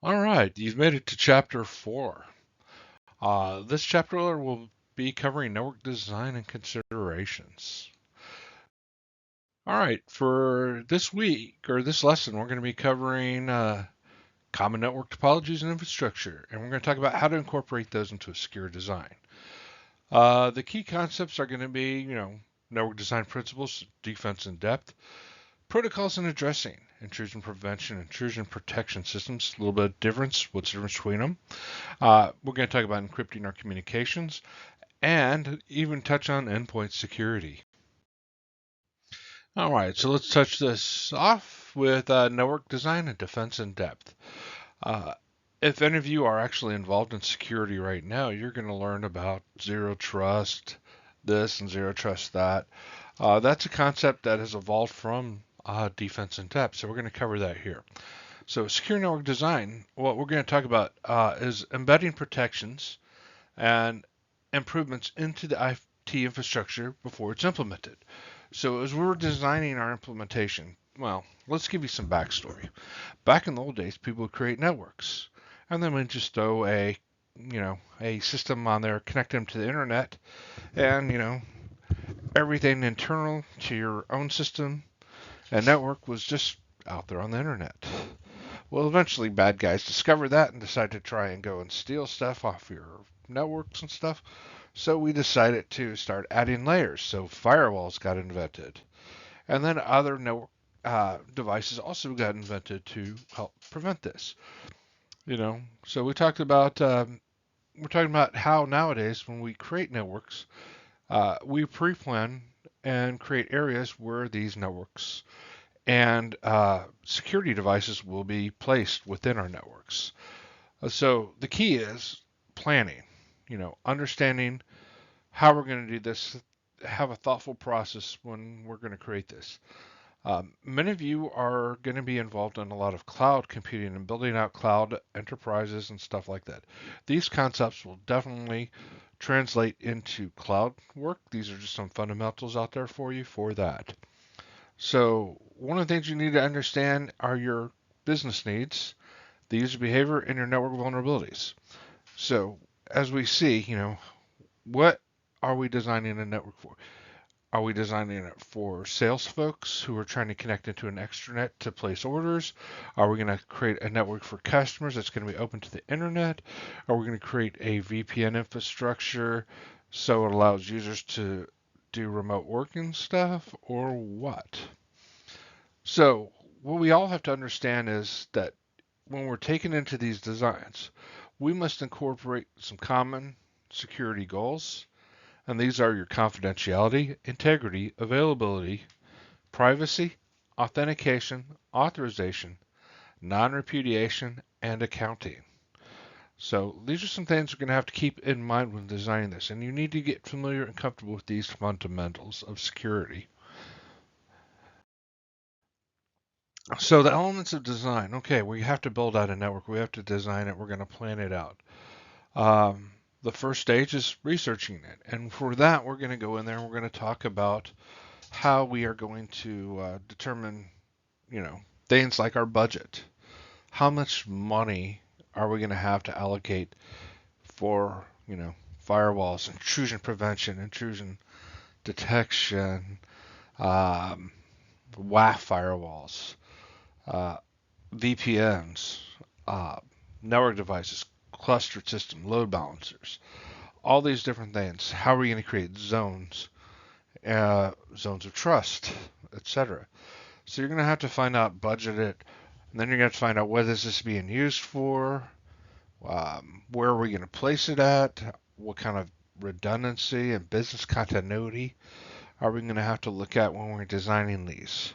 All right, you've made it to chapter 4. This chapter will be covering network design and considerations. All right, for this week or this lesson, we're going to be covering common network topologies and infrastructure, and we're going to talk about how to incorporate those into a secure design. The key concepts are going to be, network design principles, defense in depth, protocols and addressing, intrusion prevention, intrusion protection systems, a little bit of difference, what's the difference between them. We're going to talk about encrypting our communications and even touch on endpoint security. All right, so let's touch this off with network design and defense in depth. Uh, if any of you are actually involved in security right now, you're going to learn about zero trust this and zero trust that. That's a concept that has evolved from defense in depth, so we're going to cover that here. So, secure network design, what we're going to talk about is embedding protections and improvements into the IT infrastructure before it's implemented. So, as we're designing our implementation, well, let's give you some backstory. Back in the old days, people would create networks, and then we'd just throw a system on there, connect them to the internet, and everything internal to your own system and network was just out there on the internet. Well, eventually, bad guys discovered that and decided to try and go and steal stuff off your networks and stuff. So we decided to start adding layers. So firewalls got invented, and then other network devices also got invented to help prevent this. So we're talking about how nowadays when we create networks, we pre-plan and create areas where these networks and security devices will be placed within our networks. So the key is planning, understanding how we're going to do this, have a thoughtful process when we're going to create this. Many of you are going to be involved in a lot of cloud computing and building out cloud enterprises and stuff like that. These concepts will definitely translate into cloud work. These are just some fundamentals out there for you for that. So, one of the things you need to understand are your business needs, the user behavior, and your network vulnerabilities. So, as we see, what are we designing a network for? Are we designing it for sales folks who are trying to connect into an extranet to place orders? Are we going to create a network for customers that's going to be open to the internet? Are we going to create a VPN infrastructure so it allows users to do remote work and stuff, or what? So, what we all have to understand is that when we're taken into these designs, we must incorporate some common security goals, and these are your confidentiality, integrity, availability, privacy, authentication, authorization, non repudiation, and accounting. So, these are some things we're going to have to keep in mind when designing this, and you need to get familiar and comfortable with these fundamentals of security. So the elements of design, okay, we have to build out a network. We have to design it. We're going to plan it out. The first stage is researching it. And for that, we're going to go in there and we're going to talk about how we are going to determine, you know, things like our budget. How much money are we going to have to allocate for, firewalls, intrusion prevention, intrusion detection, um, WAF firewalls, uh, VPNs, uh, network devices, clustered system, load balancers, all these different things. How are we going to create zones, zones of trust, etc.? So you're going to have to find out, budget it, and then you're going to have to find out what is this being used for, where are we going to place it at, what kind of redundancy and business continuity are we going to have to look at when we're designing these.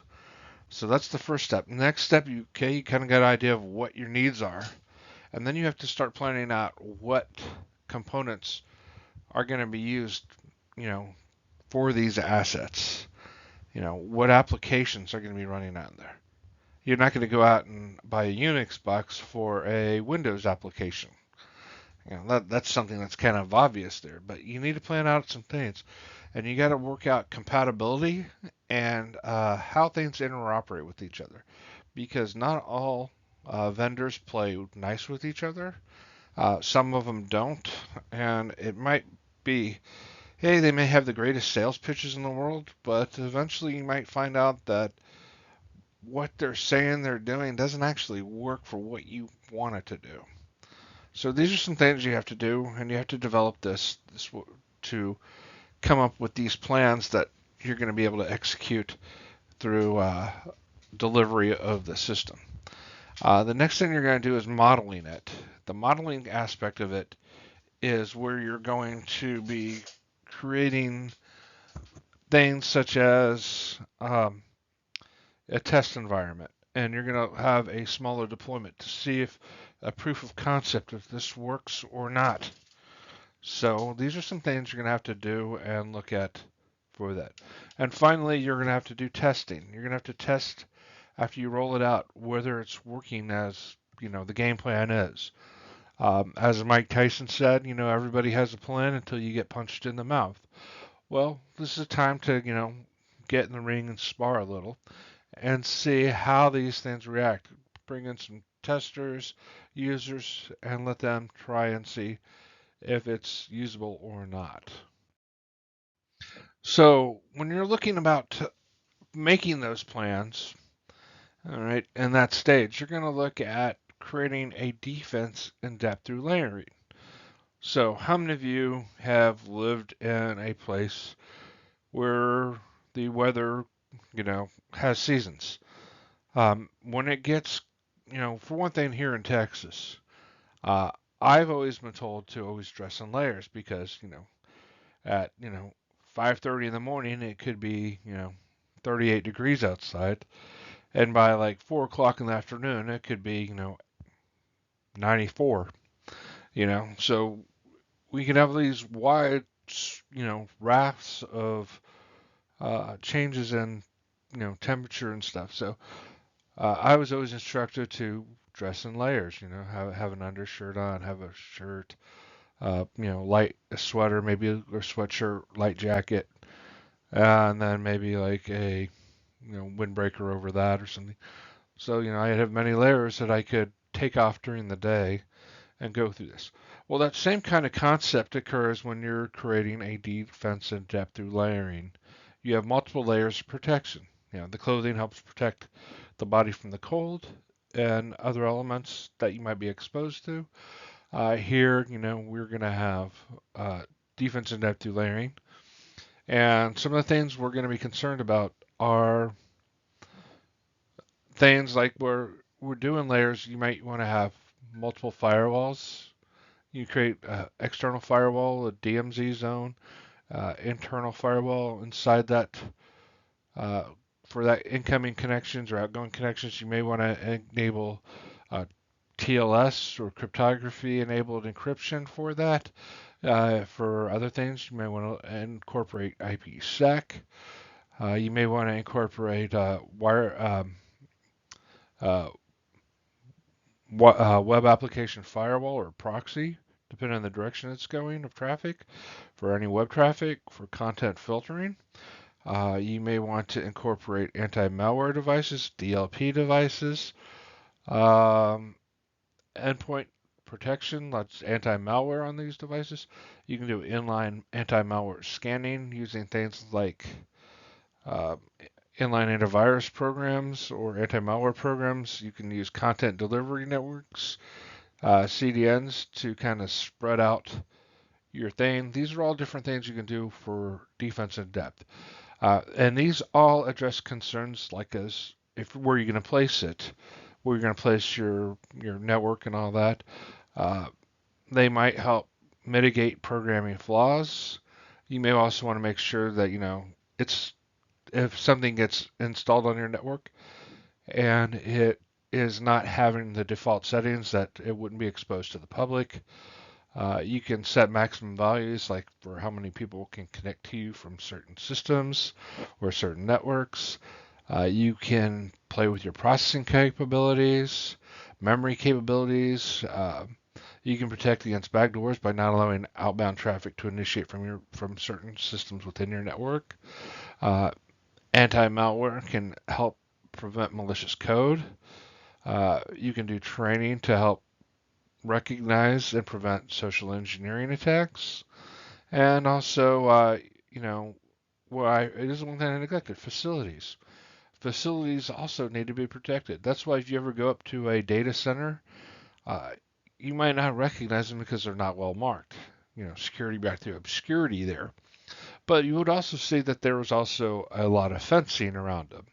So that's the first step. Next step, you kind of got an idea of what your needs are, and then you have to start planning out what components are going to be used, you know, for these assets. What applications are going to be running on there. You're not going to go out and buy a Unix box for a Windows application. That's something that's kind of obvious there, but you need to plan out some things, and you got to work out compatibility and how things interoperate with each other, because not all vendors play nice with each other. Some of them don't, and it might be, hey, they may have the greatest sales pitches in the world, but eventually you might find out that what they're saying they're doing doesn't actually work for what you want it to do. So these are some things you have to do, and you have to develop this to come up with these plans that you're going to be able to execute through delivery of the system. The next thing you're going to do is modeling it. The modeling aspect of it is where you're going to be creating things such as a test environment, and you're going to have a smaller deployment to see if a proof of concept if this works or not. So these are some things you're going to have to do and look at for that. And finally, you're going to have to do testing. You're going to have to test after you roll it out whether it's working as the game plan is. As Mike Tyson said, everybody has a plan until you get punched in the mouth. Well, this is a time to get in the ring and spar a little and see how these things react. Bring in some testers, users, and let them try and see if it's usable or not. So when you're looking about making those plans, all right, in that stage, you're going to look at creating a defense in depth through layering. So how many of you have lived in a place where the weather, has seasons? When it gets, for one thing, here in Texas, uh, I've always been told to always dress in layers because, at 5:30 in the morning it could be 38 degrees outside, and by like 4 o'clock in the afternoon it could be 94. So we can have these wide rafts of changes in temperature and stuff. So I was always instructed to dress in layers. Have an undershirt on, have a shirt, light a sweater, maybe a sweatshirt, light jacket, and then maybe like a windbreaker over that or something. So I'd have many layers that I could take off during the day and go through this. Well, that same kind of concept occurs when you're creating a defense in depth through layering. You have multiple layers of protection. The clothing helps protect the body from the cold and other elements that you might be exposed to. Here, we're going to have defense in depth through layering. And some of the things we're going to be concerned about are things like where we're doing layers, you might want to have multiple firewalls. You create an external firewall, a DMZ zone, internal firewall inside that. Uh, for that incoming connections or outgoing connections, you may want to enable TLS or cryptography enabled encryption for that. For other things, you may want to incorporate IPsec. You may want to incorporate uh, web application firewall or proxy, depending on the direction it's going of traffic. For any web traffic, for content filtering, you may want to incorporate anti-malware devices, DLP devices, um, endpoint protection, that's anti-malware on these devices. You can do inline anti-malware scanning using things like uh, inline antivirus programs or anti-malware programs. You can use content delivery networks, CDNs, to kind of spread out your thing. These are all different things you can do for defense in depth. And these all address concerns like as if where you're going to place it, where you're going to place your network and all that. Uh, they might help mitigate programming flaws. You may also want to make sure that it's if something gets installed on your network and it is not having the default settings that it wouldn't be exposed to the public. You can set maximum values like for how many people can connect to you from certain systems or certain networks. You can play with your processing capabilities, memory capabilities. You can protect against backdoors by not allowing outbound traffic to initiate from certain systems within your network. Uh, Anti-malware can help prevent malicious code. You can do training to help recognize and prevent social engineering attacks. And also, you know, it is one thing I neglected, facilities. Facilities also need to be protected. That's why if you ever go up to a data center, uh, you might not recognize them because they're not well marked. You know, security back there, obscurity there. But you would also see that there was also a lot of fencing around them.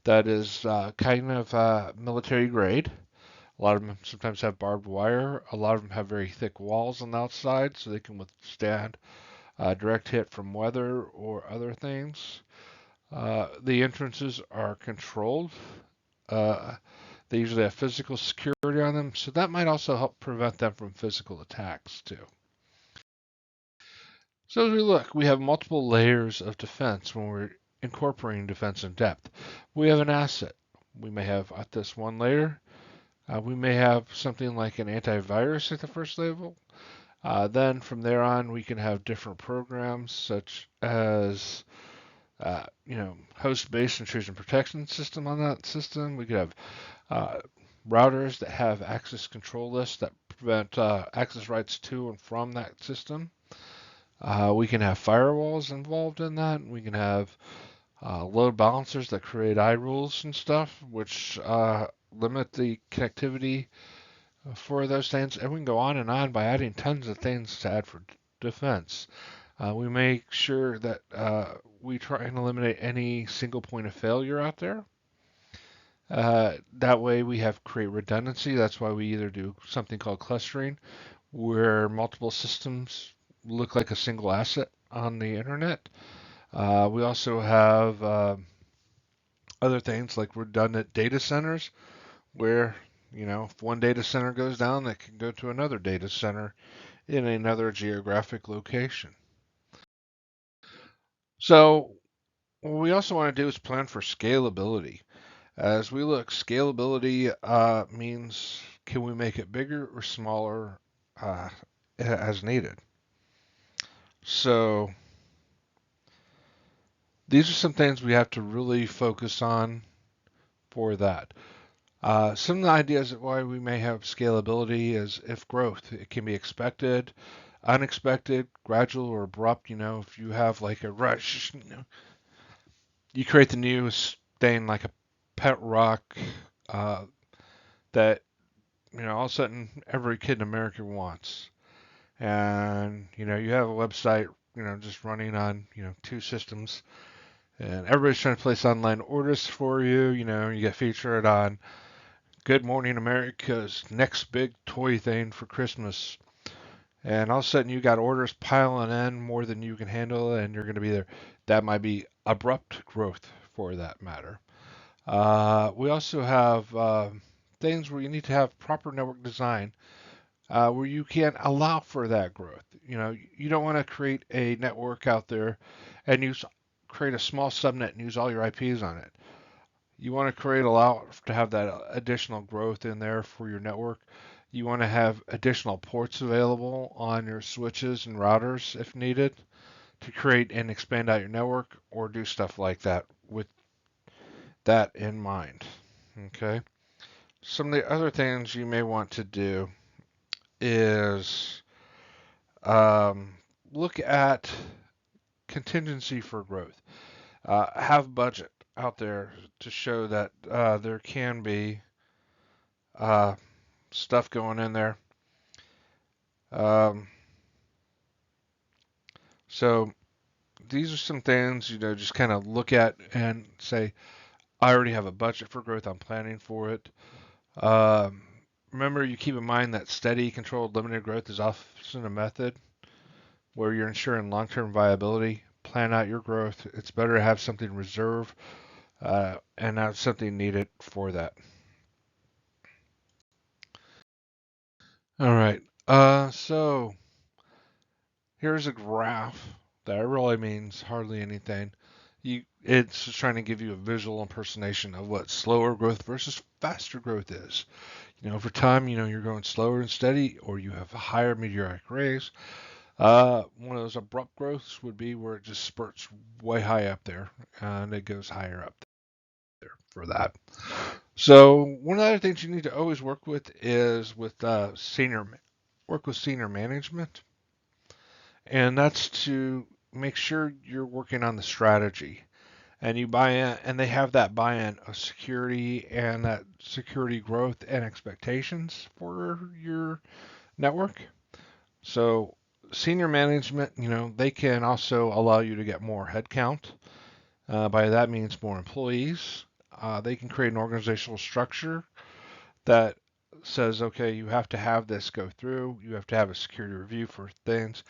That is kind of military grade. A lot of them sometimes have barbed wire. A lot of them have very thick walls on the outside so they can withstand direct hit from weather or other things. The entrances are controlled. Uh, they usually have physical security on them, so that might also help prevent them from physical attacks too. So as we look, we have multiple layers of defense when we're incorporating defense in depth. We have an asset. We may have at this one layer. We may have something like an antivirus at the first level. Then from there on, we can have different programs such as host-based intrusion protection system on that system. We could have uh, routers that have access control lists that prevent access rights to and from that system. We can have firewalls involved in that. We can have load balancers that create iRules and stuff, which limit the connectivity for those things. And we can go on by adding tons of things to add for defense. We make sure that we try and eliminate any single point of failure out there. That way we have create redundancy. That's why we either do something called clustering, where multiple systems look like a single asset on the internet. We also have other things like redundant data centers, where if one data center goes down, it can go to another data center in another geographic location. So what we also want to do is plan for scalability. As we look, scalability means can we make it bigger or smaller uh, as needed. So these are some things we have to really focus on for that. Some of the ideas of why we may have scalability is if growth. It can be expected, unexpected, gradual, or abrupt. If you have like a rush, you create the newest thing like a pet rock uh, that all of a sudden every kid in America wants, and you have a website just running on two systems, and everybody's trying to place online orders for you. You get featured on Good Morning America's next big toy thing for Christmas. And all of a sudden you got orders piling in more than you can handle, and you're going to be there. That might be abrupt growth for that matter. We also have things where you need to have proper network design where you can allow for that growth. You don't want to create a network out there and create a small subnet and use all your IPs on it. You want to allow to have that additional growth in there for your network. You want to have additional ports available on your switches and routers if needed to create and expand out your network or do stuff like that with that in mind. Okay. Some of the other things you may want to do is um, look at contingency for growth. Have budget out there to show that there can be uh, stuff going in there. Um, so these are some things, just kind of look at and say, I already have a budget for growth. I'm planning for it. Um, Remember, you keep in mind that steady, controlled, limited growth is often a method where you're ensuring long-term viability. Plan out your growth. It's better to have something reserved and have something needed for that. All right. So here's a graph that really means hardly anything. It's just trying to give you a visual impersonation of what slower growth versus faster growth is. Over time, you're going slower and steady, or you have a higher meteoric raise. One of those abrupt growths would be where it just spurts way high up there, and it goes higher up there for that. So one of the other things you need to always work with is with work with senior management, and that's to make sure you're working on the strategy and you buy in, and they have that buy-in of security and that security growth and expectations for your network. So senior management, they can also allow you to get more headcount. By that means more employees. They can create an organizational structure that says, okay, you have to have this go through. You have to have a security review for things.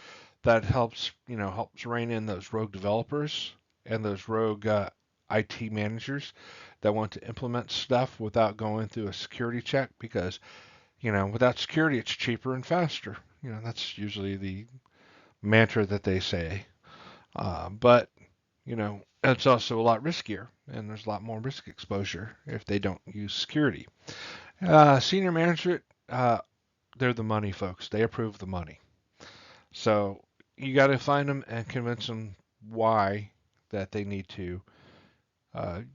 That helps rein in those rogue developers and those rogue IT managers that want to implement stuff without going through a security check because, without security, it's cheaper and faster. That's usually the mantra that they say. But it's also a lot riskier, and there's a lot more risk exposure if they don't use security. Senior management, they're the money folks. They approve the money. So you got to find them and convince them why that they need to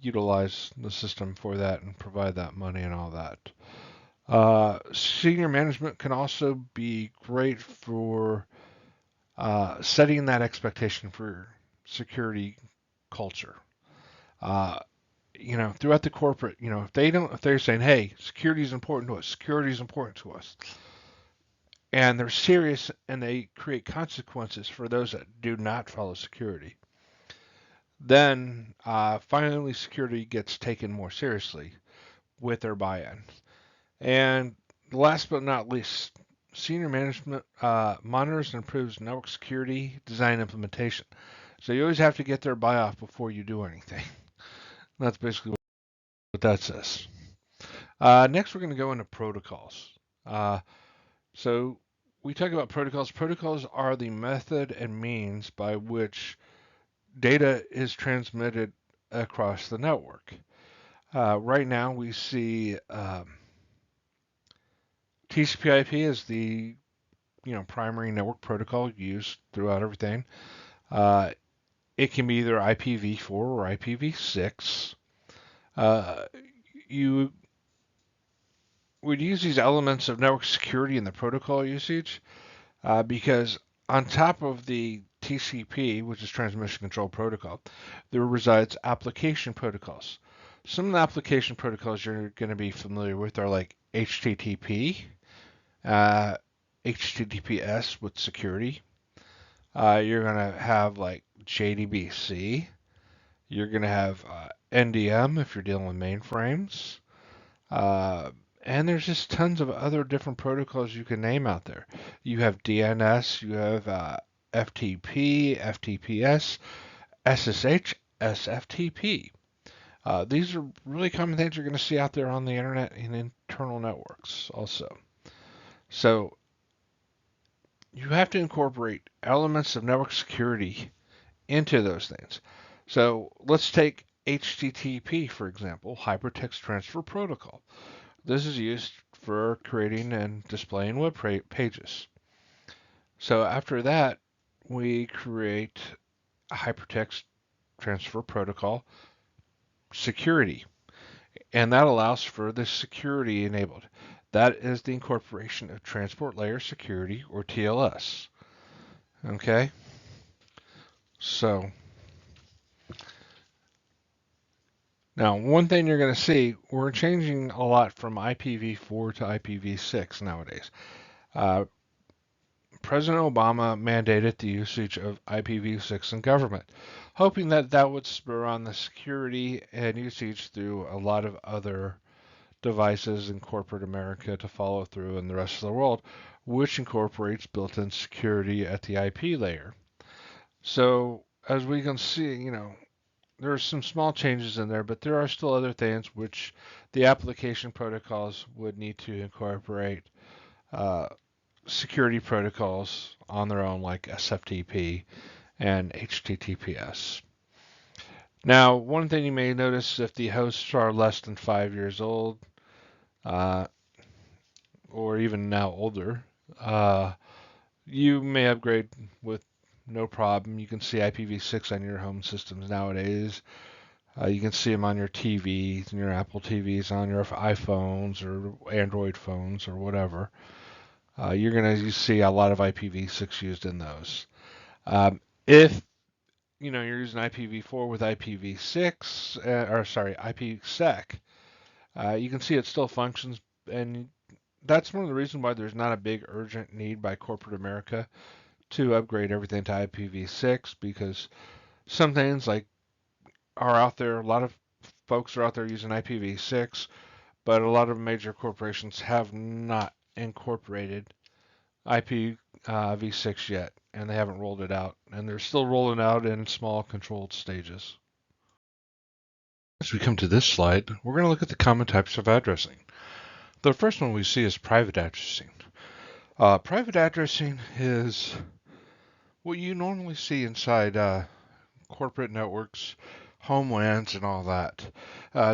utilize the system for that and provide that money and all that. Senior management can also be great for setting that expectation for security culture. Uh, throughout the corporate, if they're saying, hey, security is important to us, security is important to us, and they're serious and they create consequences for those that do not follow security, then finally security gets taken more seriously with their buy-in. And last but not least, senior management monitors and improves network security design implementation. So you always have to get their buy-off before you do anything. That's basically what that says. Next, we're going to go into protocols. Uh, so we talk about protocols. Protocols are the method and means by which data is transmitted across the network. Right now, we see TCP/IP as the primary network protocol used throughout everything. Uh, it can be either IPv4 or IPv6. Uh, you would use these elements of network security in the protocol usage because on top of the TCP, which is Transmission Control Protocol, there resides application protocols. Some of the application protocols you're going to be familiar with are like HTTP, uh, HTTPS with security. You're going to have like JDBC. You're going to have NDM if you're dealing with mainframes. Uh, and there's just tons of other different protocols you can name out there. You have DNS, you have FTP, FTPS, SSH, SFTP. These are really common things you're going to see out there on the internet in internal networks also. So you have to incorporate elements of network security into those things. So let's take HTTP, for example, Hypertext Transfer Protocol. This is used for creating and displaying web pages. So after that, we create a Hypertext Transfer Protocol security, and that allows for the security enabled. That is the incorporation of Transport Layer Security, or TLS. Okay, so now one thing you're going to see, we're changing a lot from IPv4 to IPv6 nowadays. Uh, President Obama mandated the usage of IPv6 in government, hoping that that would spur on the security and usage through a lot of other devices in corporate America to follow through in the rest of the world, which incorporates built-in security at the IP layer. So as we can see, there are some small changes in there, but there are still other things which the application protocols would need to incorporate. Uh, Security protocols on their own, like SFTP and HTTPS. Now, one thing you may notice if the hosts are less than 5 years old, uh, or even now older, uh, you may upgrade with no problem. You can see IPv6 on your home systems nowadays. You can see them on your TVs and your Apple TVs, on your iPhones or Android phones or whatever. You're going to see a lot of IPv6 used in those. If you're using IPv4 with IPv6, or sorry, IPsec, you can see it still functions, and that's one of the reasons why there's not a big urgent need by corporate America to upgrade everything to IPv6, because some things like are out there. A lot of folks are out there using IPv6, but a lot of major corporations have not incorporated IPv6 yet, and they haven't rolled it out, and they're still rolling out in small controlled stages. As we come to this slide, we're going to look at the common types of addressing. The first one we see is private addressing. Private addressing is what you normally see inside corporate networks, homelands, and all that.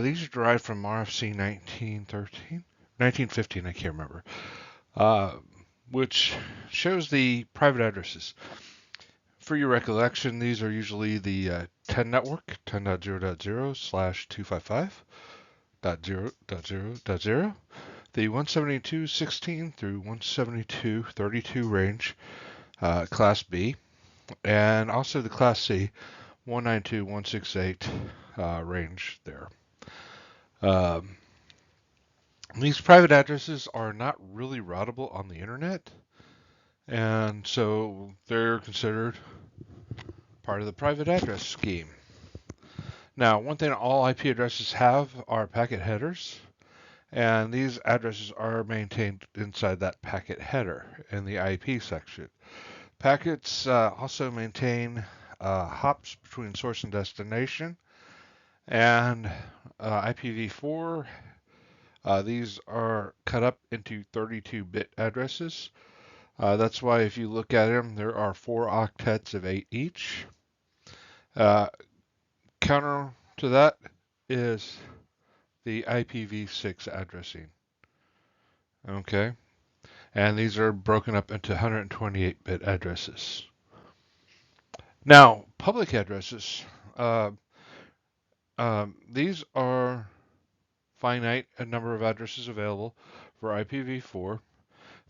These are derived from RFC 1913, 1915, I can't remember, which shows the private addresses. For your recollection, these are usually the 10 network, 10.0.0/255.0.0.0, the 172.16 through 172.32 range, Class B, and also the Class C, 192.168 range there. These private addresses are not really routable on the internet, and so they're considered part of the private address scheme. Now, one thing all IP addresses have are packet headers, and these addresses are maintained inside that packet header in the IP section. Packets also maintain hops between source and destination, and IPv4, these are cut up into 32-bit addresses. That's why if you look at them, there are 4 octets of 8 each. Counter to that is the IPv6 addressing. Okay, and these are broken up into 128-bit addresses. Now, public addresses. These are finite a number of addresses available for IPv4.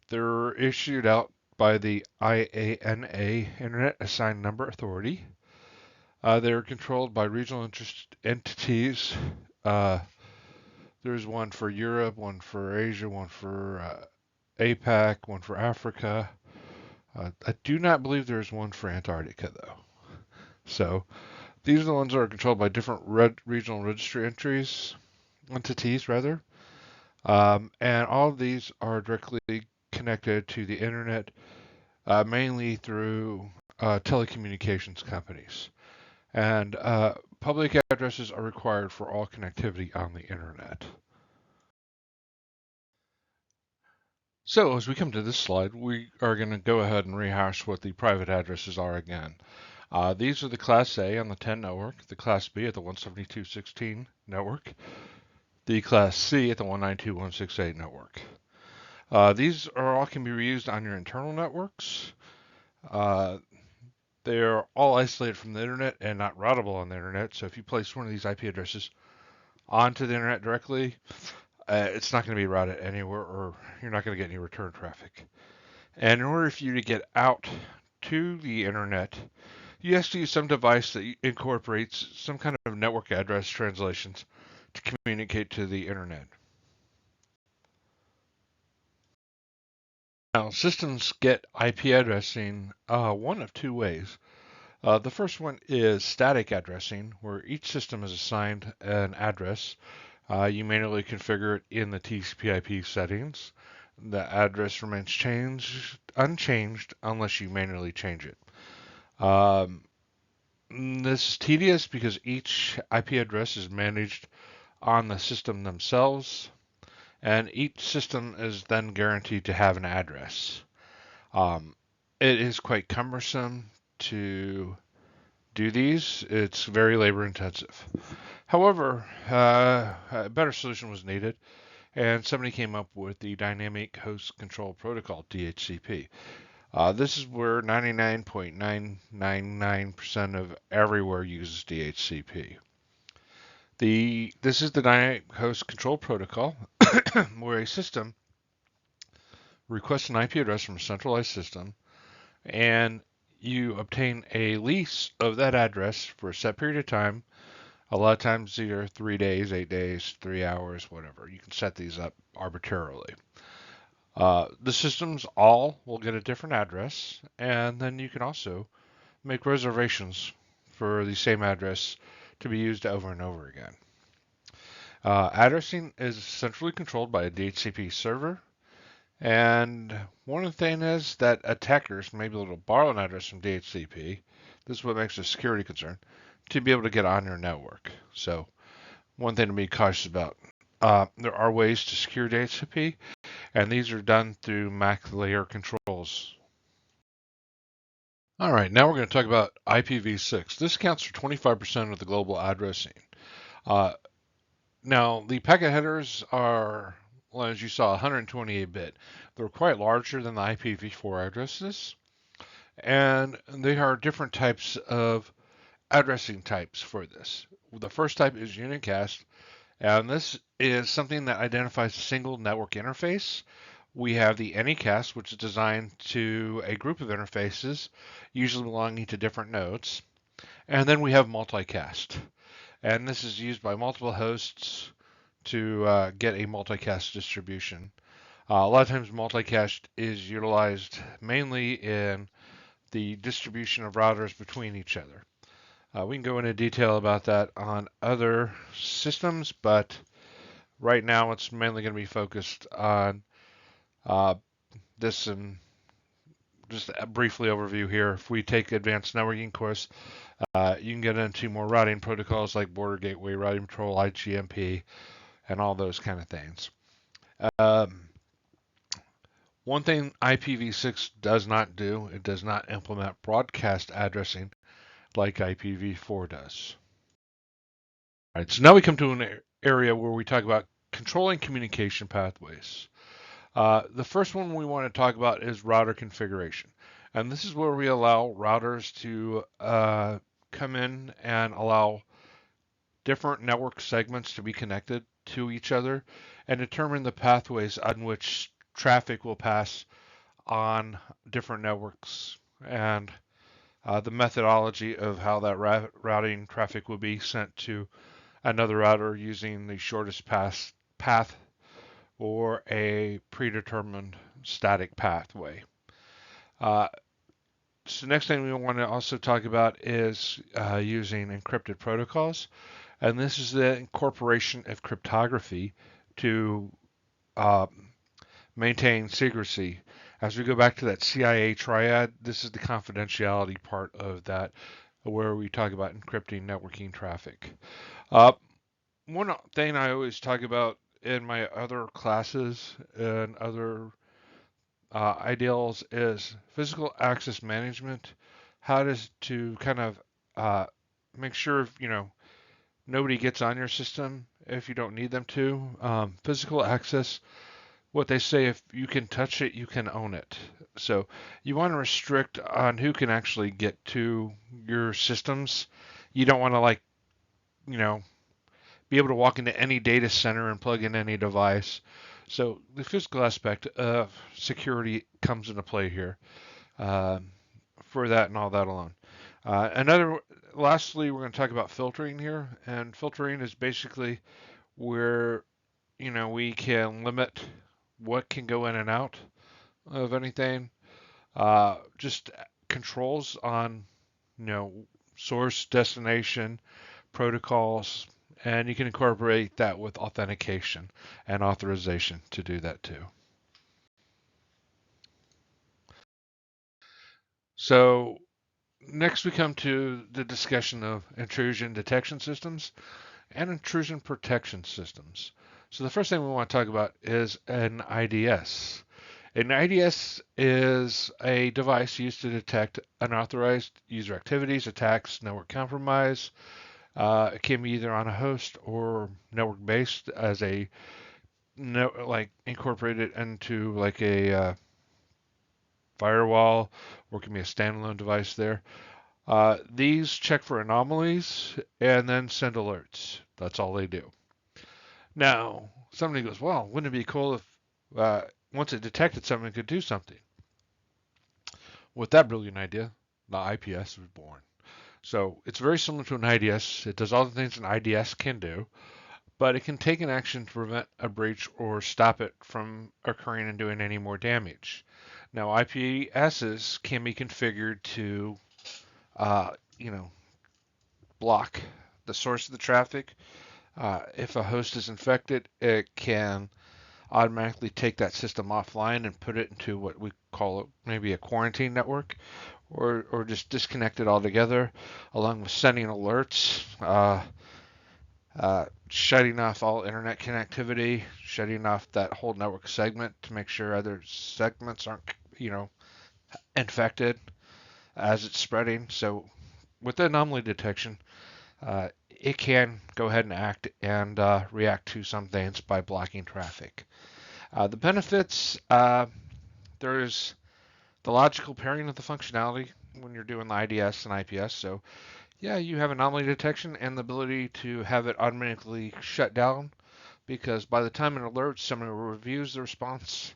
They're issued out by the IANA, Internet Assigned Number Authority. They're controlled by regional interest entities. There's one for Europe, one for Asia, one for APAC, one for Africa. I do not believe there's one for Antarctica, though. So these are the ones that are controlled by different regional registry entities, rather. And all of these are directly connected to the internet, mainly through telecommunications companies. And public addresses are required for all connectivity on the internet. So as we come to this slide, we are going to go ahead and rehash what the private addresses are again. These are the Class A on the 10 network, the Class B at the 172.16 network, the Class C at the 192.168 network. These are all can be reused on your internal networks. They're all isolated from the internet and not routable on the internet. So if you place one of these IP addresses onto the internet directly, it's not going to be routed anywhere, or you're not going to get any return traffic. And in order for you to get out to the internet, you have to use some device that incorporates some kind of network address translations to communicate to the internet. Now, systems get IP addressing one of 2 ways. The first one is static addressing, where each system is assigned an address. You manually configure it in the TCP/IP settings. The address remains unchanged unless you manually change it. This is tedious because each IP address is managed on the system themselves, and each system is then guaranteed to have an address. It is quite cumbersome to do these. It's very labor intensive. However, a better solution was needed, and somebody came up with the Dynamic Host Control Protocol, DHCP. This is where 99.999% of everywhere uses DHCP. This is the dynamic host control protocol, where a system requests an IP address from a centralized system, and you obtain a lease of that address for a set period of time. A lot of times, either 3 days, 8 days, 3 hours, whatever. You can set these up arbitrarily. The systems all will get a different address, and then you can also make reservations for the same address to be used over and over again. Addressing is centrally controlled by a DHCP server, and one of the things is that attackers may be able to borrow an address from DHCP. This is what makes a security concern to be able to get on your network. So, one thing to be cautious about. There are ways to secure DHCP, and these are done through MAC layer controls. All right, now we're going to talk about IPv6. This accounts for 25% of the global addressing. Uh, Now, the packet headers are, well, as you saw, 128-bit. They're quite larger than the IPv4 addresses, and they are different types of addressing types for this. The first type is unicast, and this is something that identifies a single network interface. We have the anycast, which is designed to a group of interfaces, usually belonging to different nodes. And then we have multicast, and this is used by multiple hosts to get a multicast distribution. A lot of times multicast is utilized mainly in the distribution of routers between each other. We can go into detail about that on other systems, but right now it's mainly going to be focused on this, and just a briefly overview here. If we take advanced networking course, you can get into more routing protocols like border gateway, routing control, IGMP, and all those kind of things. One thing IPv6 does not do, it does not implement broadcast addressing like IPv4 does. All right, so now we come to an area where we talk about controlling communication pathways. The first one we want to talk about is router configuration. And this is where we allow routers to come in and allow different network segments to be connected to each other and determine the pathways on which traffic will pass on different networks, and the methodology of how that routing traffic will be sent to another router using the shortest path or a predetermined static pathway. So next thing we want to also talk about is using encrypted protocols, and this is the incorporation of cryptography to maintain secrecy. As we go back to that CIA triad, this is the confidentiality part of that, where we talk about encrypting networking traffic. One thing I always talk about in my other classes and other ideals is physical access management. How to kind of make sure nobody gets on your system if you don't need them to. Physical access, what they say, if you can touch it, you can own it. So you want to restrict on who can actually get to your systems. You don't want to be able to walk into any data center and plug in any device. So the physical aspect of security comes into play here for that and all that alone. Lastly, we're going to talk about filtering here, and filtering is basically where we can limit what can go in and out of anything. Just controls on source, destination, protocols, and you can incorporate that with authentication and authorization to do that too. So next we come to the discussion of intrusion detection systems and intrusion protection systems. So the first thing we want to talk about is an IDS. An IDS is a device used to detect unauthorized user activities, attacks, network compromise. It can be either on a host or network based as incorporated into like a firewall, or it can be a standalone device there. These check for anomalies and then send alerts. That's all they do. Now, somebody goes, well, wouldn't it be cool if once it detected something, it could do something? With that brilliant idea, the IPS was born. So it's very similar to an IDS. It does all the things an IDS can do, but it can take an action to prevent a breach or stop it from occurring and doing any more damage. Now, IPSs can be configured to, uh, you know, block the source of the traffic. If a host is infected, it can automatically take that system offline and put it into what we call maybe a quarantine network, or just disconnect it altogether, along with sending alerts, shutting off all internet connectivity, shutting off that whole network segment to make sure other segments aren't, infected as it's spreading. So with the anomaly detection, it can go ahead and act and react to some things by blocking traffic. The benefits, there's the logical pairing of the functionality when you're doing the IDS and IPS. So yeah, you have anomaly detection and the ability to have it automatically shut down, because by the time it alerts, someone reviews the response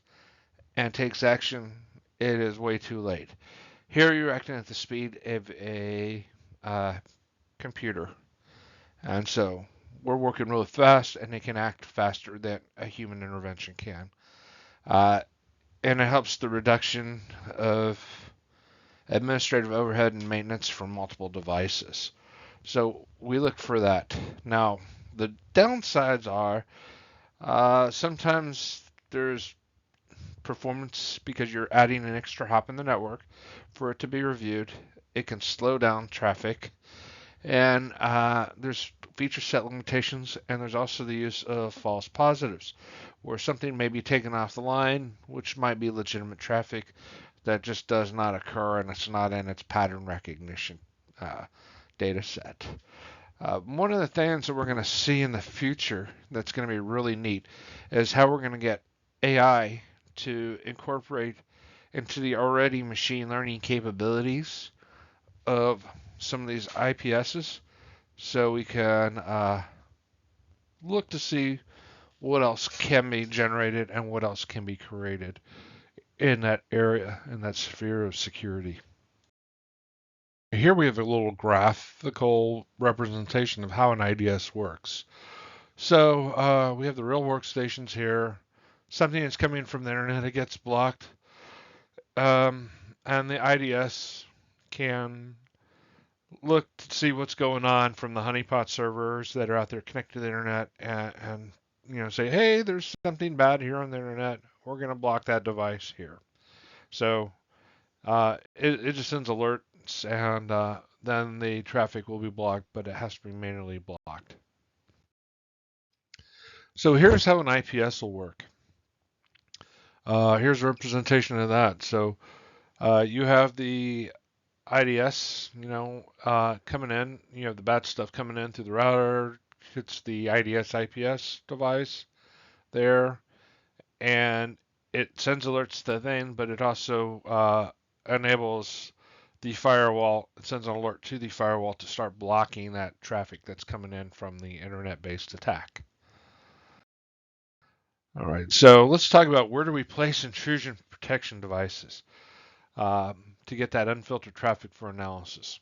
and takes action, it is way too late. Here you're acting at the speed of a uh, computer, and so we're working really fast, and it can act faster than a human intervention can. Uh, and it helps the reduction of administrative overhead and maintenance for multiple devices. So we look for that. Now, the downsides are sometimes there's performance because you're adding an extra hop in the network for it to be reviewed. It can slow down traffic, and there's feature set limitations, and there's also the use of false positives, where something may be taken off the line, which might be legitimate traffic that just does not occur, and it's not in its pattern recognition data set. One of the things that we're going to see in the future that's going to be really neat is how we're going to get AI to incorporate into the already machine learning capabilities of some of these IPSs, so we can look to see what else can be generated and what else can be created in that area, in that sphere of security. Here we have a little graphical representation of how an IDS works. So we have the real workstations here. Something that's coming from the internet, it gets blocked. And the IDS can look to see what's going on from the honeypot servers that are out there connected to the internet, and say, hey, there's something bad here on the internet. We're going to block that device here. So it just sends alerts, and then the traffic will be blocked, but it has to be manually blocked. So here's how an IPS will work. Here's a representation of that. So you have the IDS, coming in. You have the bad stuff coming in through the router. It's the IDS IPS device there, and it sends alerts to the thing, but it also enables the firewall. It sends an alert to the firewall to start blocking that traffic that's coming in from the internet-based attack. All right, so let's talk about where do we place intrusion protection devices to get that unfiltered traffic for analysis.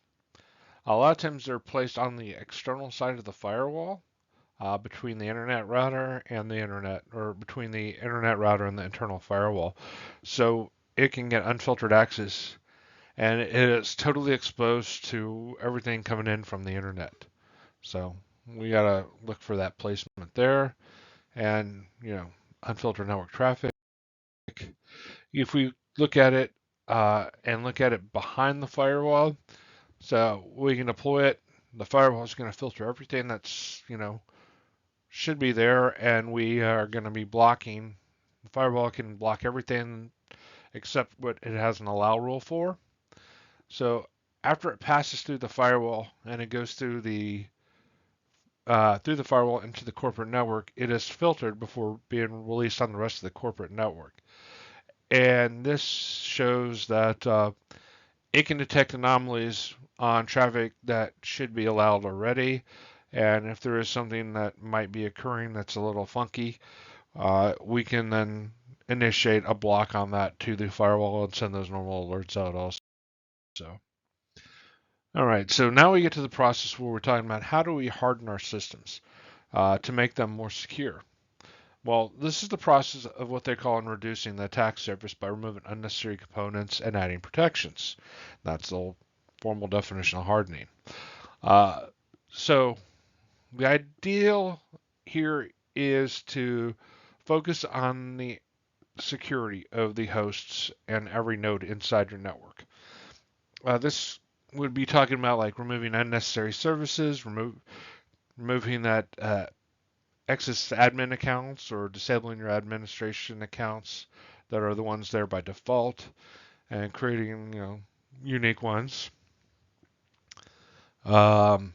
A lot of times they're placed on the external side of the firewall, between the internet router and the internet, or between the internet router and the internal firewall. So it can get unfiltered access, and it is totally exposed to everything coming in from the internet. So we gotta look for that placement there, and unfiltered network traffic. If we look at it and look at it behind the firewall, so we can deploy it. The firewall is going to filter everything that's should be there, and we are going to be blocking. The firewall can block everything except what it has an allow rule for. So after it passes through the firewall and it goes through the firewall into the corporate network, it is filtered before being released on the rest of the corporate network. And this shows that It can detect anomalies on traffic that should be allowed already. And if there is something that might be occurring that's a little funky, we can then initiate a block on that to the firewall and send those normal alerts out also. All right, so now we get to the process where we're talking about how do we harden our systems to make them more secure. Well, this is the process of what they call in reducing the attack surface by removing unnecessary components and adding protections. That's the formal definition of hardening. Uh, so the ideal here is to focus on the security of the hosts and every node inside your network. This would be talking about like removing unnecessary services, removing that excess admin accounts or disabling your administration accounts that are the ones there by default and creating, unique ones. Um,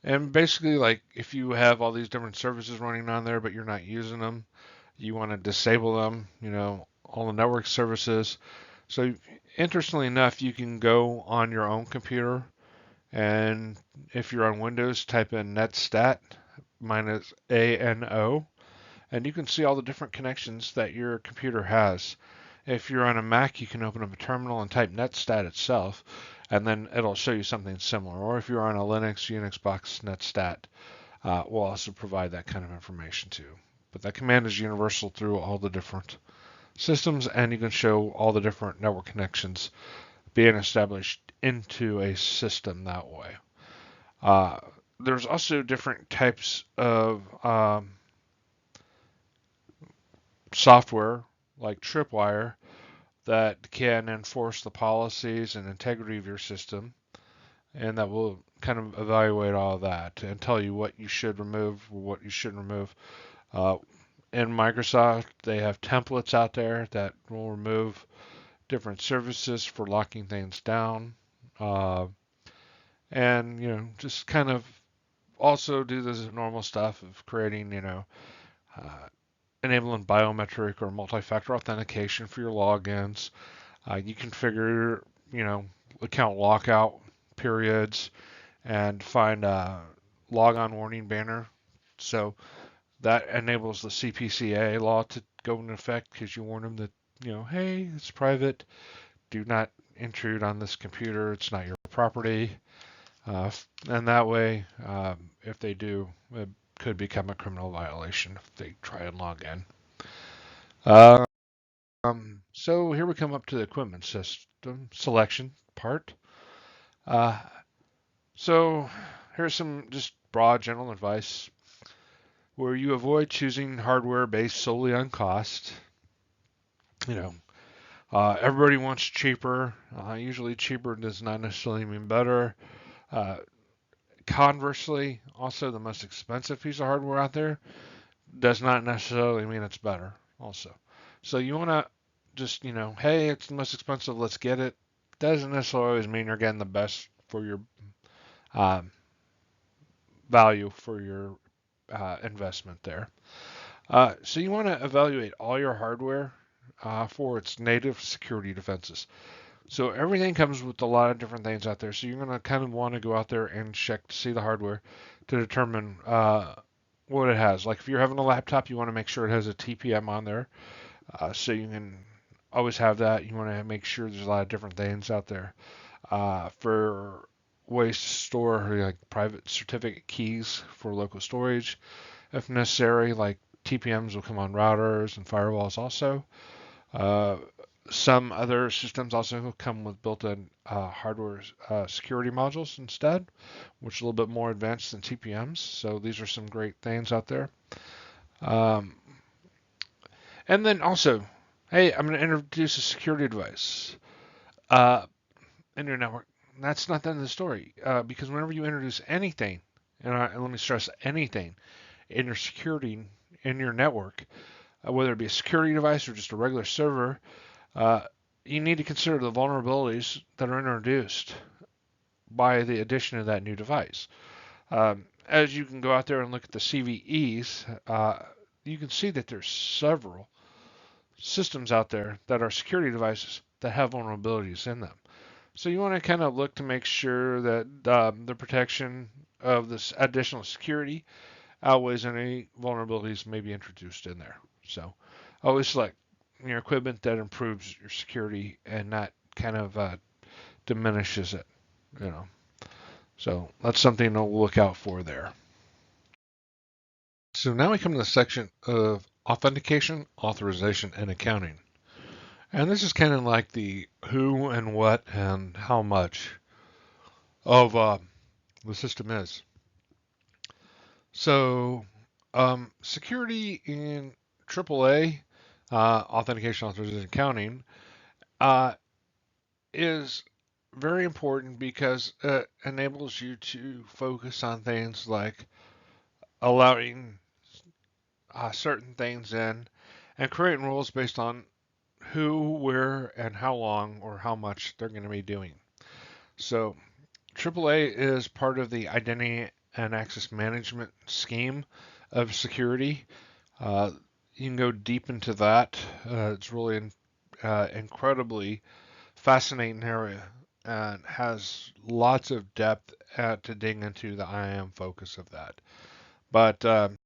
and basically, like if you have all these different services running on there, but you're not using them, you want to disable them, all the network services. So, interestingly enough, you can go on your own computer and if you're on Windows, type in netstat minus ANO, and you can see all the different connections that your computer has. If you're on a Mac, you can open up a terminal and type netstat itself, and then it'll show you something similar. Or if you're on a Linux, Unix box, netstat will also provide that kind of information too. But that command is universal through all the different systems, and you can show all the different network connections being established into a system that way. Uh, there's also different types of software like Tripwire that can enforce the policies and integrity of your system, and that will kind of evaluate all of that and tell you what you should remove or what you shouldn't remove. Uh, in Microsoft, they have templates out there that will remove different services for locking things down, uh, and just kind of also do this normal stuff of creating, uh, enabling biometric or multi-factor authentication for your logins. You configure, account lockout periods and find a logon warning banner. So that enables the CPCA law to go into effect because you warn them that, hey, it's private. Do not intrude on this computer. It's not your property. And that way, if they do, it could become a criminal violation if they try and log in. So here we come up to the equipment system selection part. Uh, so here's some just broad general advice where you avoid choosing hardware based solely on cost. You know, everybody wants cheaper. Usually, cheaper does not necessarily mean better. Uh, Conversely, also the most expensive piece of hardware out there does not necessarily mean it's better. Also, so you want to just hey, it's the most expensive, let's get it. Doesn't necessarily always mean you're getting the best for your um, value for your investment there. So you want to evaluate all your hardware for its native security defenses. So everything comes with a lot of different things out there. So you're going to kind of want to go out there and check to see the hardware to determine what it has. Like if you're having a laptop, you want to make sure it has a TPM on there. So you can always have that. You want to make sure there's a lot of different things out there for ways to store like private certificate keys for local storage if necessary. Like TPMs will come on routers and firewalls also. Uh, some other systems also come with built-in hardware security modules instead, which are a little bit more advanced than TPMs. So these are some great things out there. Um, and then also, hey, I'm going to introduce a security device uh, in your network. That's not the end of the story because whenever you introduce anything, and let me stress anything in your security in your network, whether it be a security device or just a regular server, uh, you need to consider the vulnerabilities that are introduced by the addition of that new device. As you can go out there and look at the CVEs, you can see that there's several systems out there that are security devices that have vulnerabilities in them. So you want to kind of look to make sure that the protection of this additional security outweighs any vulnerabilities may be introduced in there. So always select your equipment that improves your security and not kind of diminishes it. You know, so that's something to look out for there. So now we come to the section of authentication, authorization, and accounting. And this is kind of like the who and what and how much of the system is. So, security in AAA, authentication, authorization, and accounting, uh, is very important because it enables you to focus on things like allowing certain things in and creating rules based on who, where, and how long or how much they're going to be doing. So AAA is part of the identity and access management scheme of security. Uh, you can go deep into that. It's really incredibly fascinating area and has lots of depth to dig into the IAM focus of that. But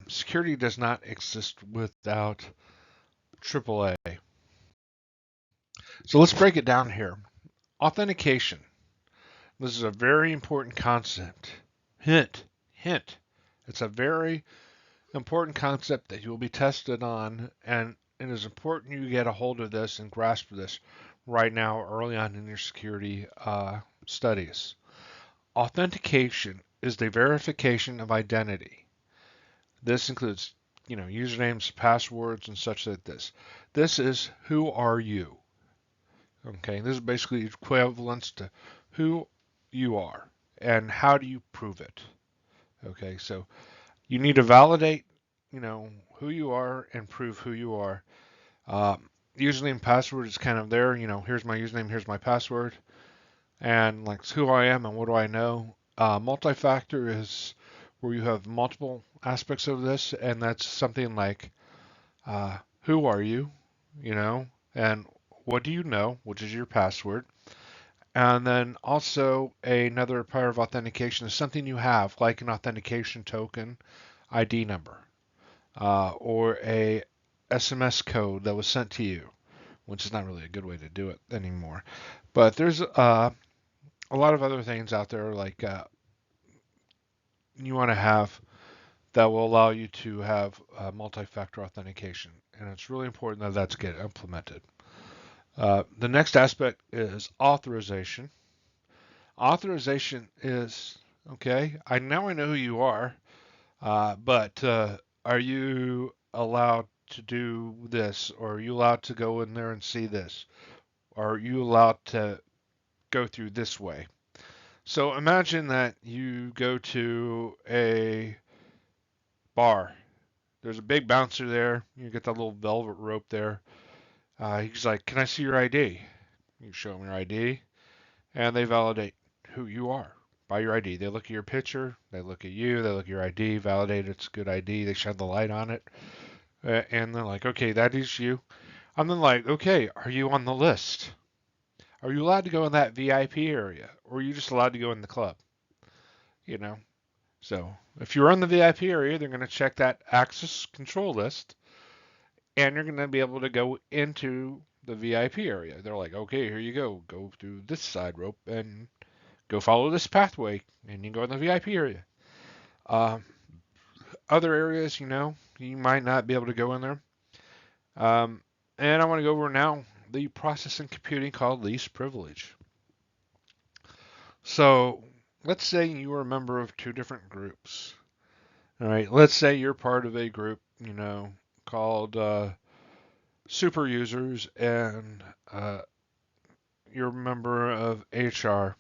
security does not exist without AAA. So let's break it down here. Authentication. This is a very important concept. Hint, hint. It's a very important concept that you will be tested on, and it is important you get a hold of this and grasp this right now, early on in your security studies. Authentication is the verification of identity. This includes, usernames, passwords, and such like this. This is who are you? Okay, this is basically equivalence to who you are and how do you prove it. Okay, so you need to validate, who you are and prove who you are. Username password is kind of there. Here's my username, here's my password, and like it's who I am and what do I know. Multi-factor is where you have multiple aspects of this, and that's something like who are you, and what do you know, which is your password. And then also another part of authentication is something you have, like an authentication token, ID number, or a SMS code that was sent to you, which is not really a good way to do it anymore. But there's a lot of other things out there like you want to have that will allow you to have multi-factor authentication, and it's really important that that's get implemented. The next aspect is authorization. Authorization is okay. I know who you are, but are you allowed to do this, or are you allowed to go in there and see this, or are you allowed to go through this way? So imagine that you go to a bar. There's a big bouncer there. You get that little velvet rope there. He's like, "Can I see your ID?" You show him your ID, and they validate who you are by your ID. They look at your picture, they look at you, they look at your ID, validate it's good ID, they shine the light on it, and they're like, okay, that is you. And then like, okay, are you on the list? Are you allowed to go in that VIP area, or are you just allowed to go in the club? You know. So if you're in the VIP area, they're going to check that access control list, and you're going to be able to go into the VIP area. They're like, okay, here you go. Go through this side rope and go follow this pathway, and you can go in the VIP area. Um, Other areas, you might not be able to go in there. Um, and I want to go over now the processing computing called least privilege. So let's say you are a member of two different groups. All right, let's say you're part of a group, called super users, and you're a member of HR.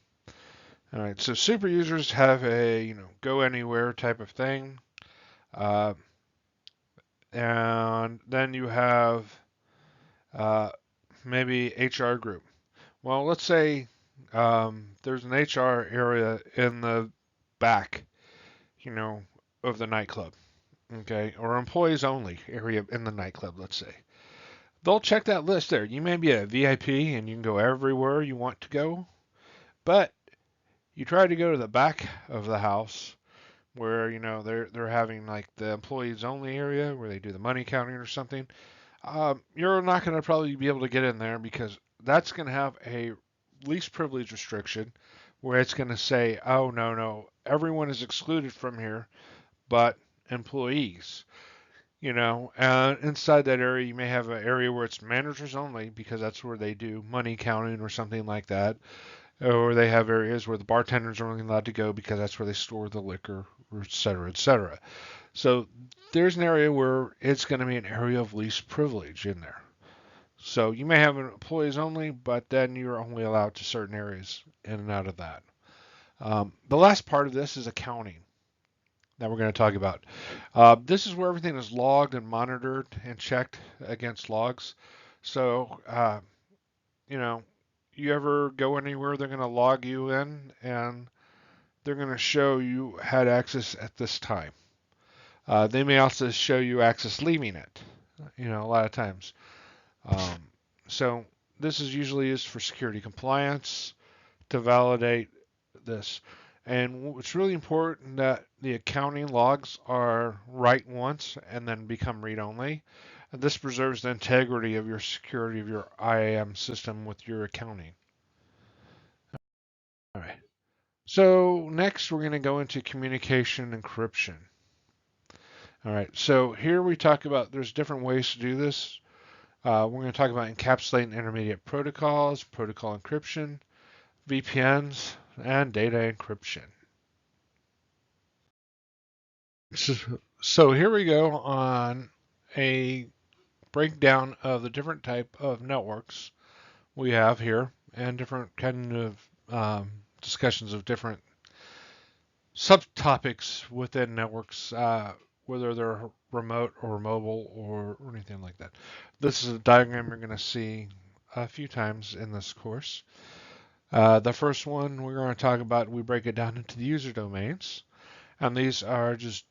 All right, so super users have a go anywhere type of thing, uh, and then you have uh, maybe HR group. Well, let's say there's an HR area in the back, you know, of the nightclub, okay, or employees only area in the nightclub, let's say. They'll check that list there. You may be a VIP and you can go everywhere you want to go, But you try to go to the back of the house where they're having like the employees only area where they do the money counting or something. You're not going to probably be able to get in there because that's going to have a least privilege restriction where it's going to say, oh, no, no, everyone is excluded from here but employees. Inside that area, you may have an area where it's managers only because that's where they do money counting or something like that. Or they have areas where the bartenders are only allowed to go because that's where they store the liquor, et cetera, et cetera. So there's an area where it's going to be an area of least privilege in there. So you may have employees only, but then you're only allowed to certain areas in and out of that. The last part of this is accounting that we're going to talk about. This is where everything is logged and monitored and checked against logs. So, you know, you ever go anywhere, they're going to log you in and they're going to show you had access at this time. They may also show you access leaving it, a lot of times. Um, so this is usually used for security compliance to validate this. And it's really important that the accounting logs are write once and then become read only. And this preserves the integrity of your security of your IAM system with your accounting. All right. So next we're going to go into communication encryption. All right. So here we talk about there's different ways to do this. We're going to talk about encapsulating intermediate protocols, protocol encryption, VPNs, and data encryption. So here we go on a breakdown of the different type of networks we have here and different kind of discussions of different subtopics within networks, whether they're remote or mobile or anything like that. This is a diagram you're going to see a few times in this course. The first one we're going to talk about, we break it down into the user domains. And these are just,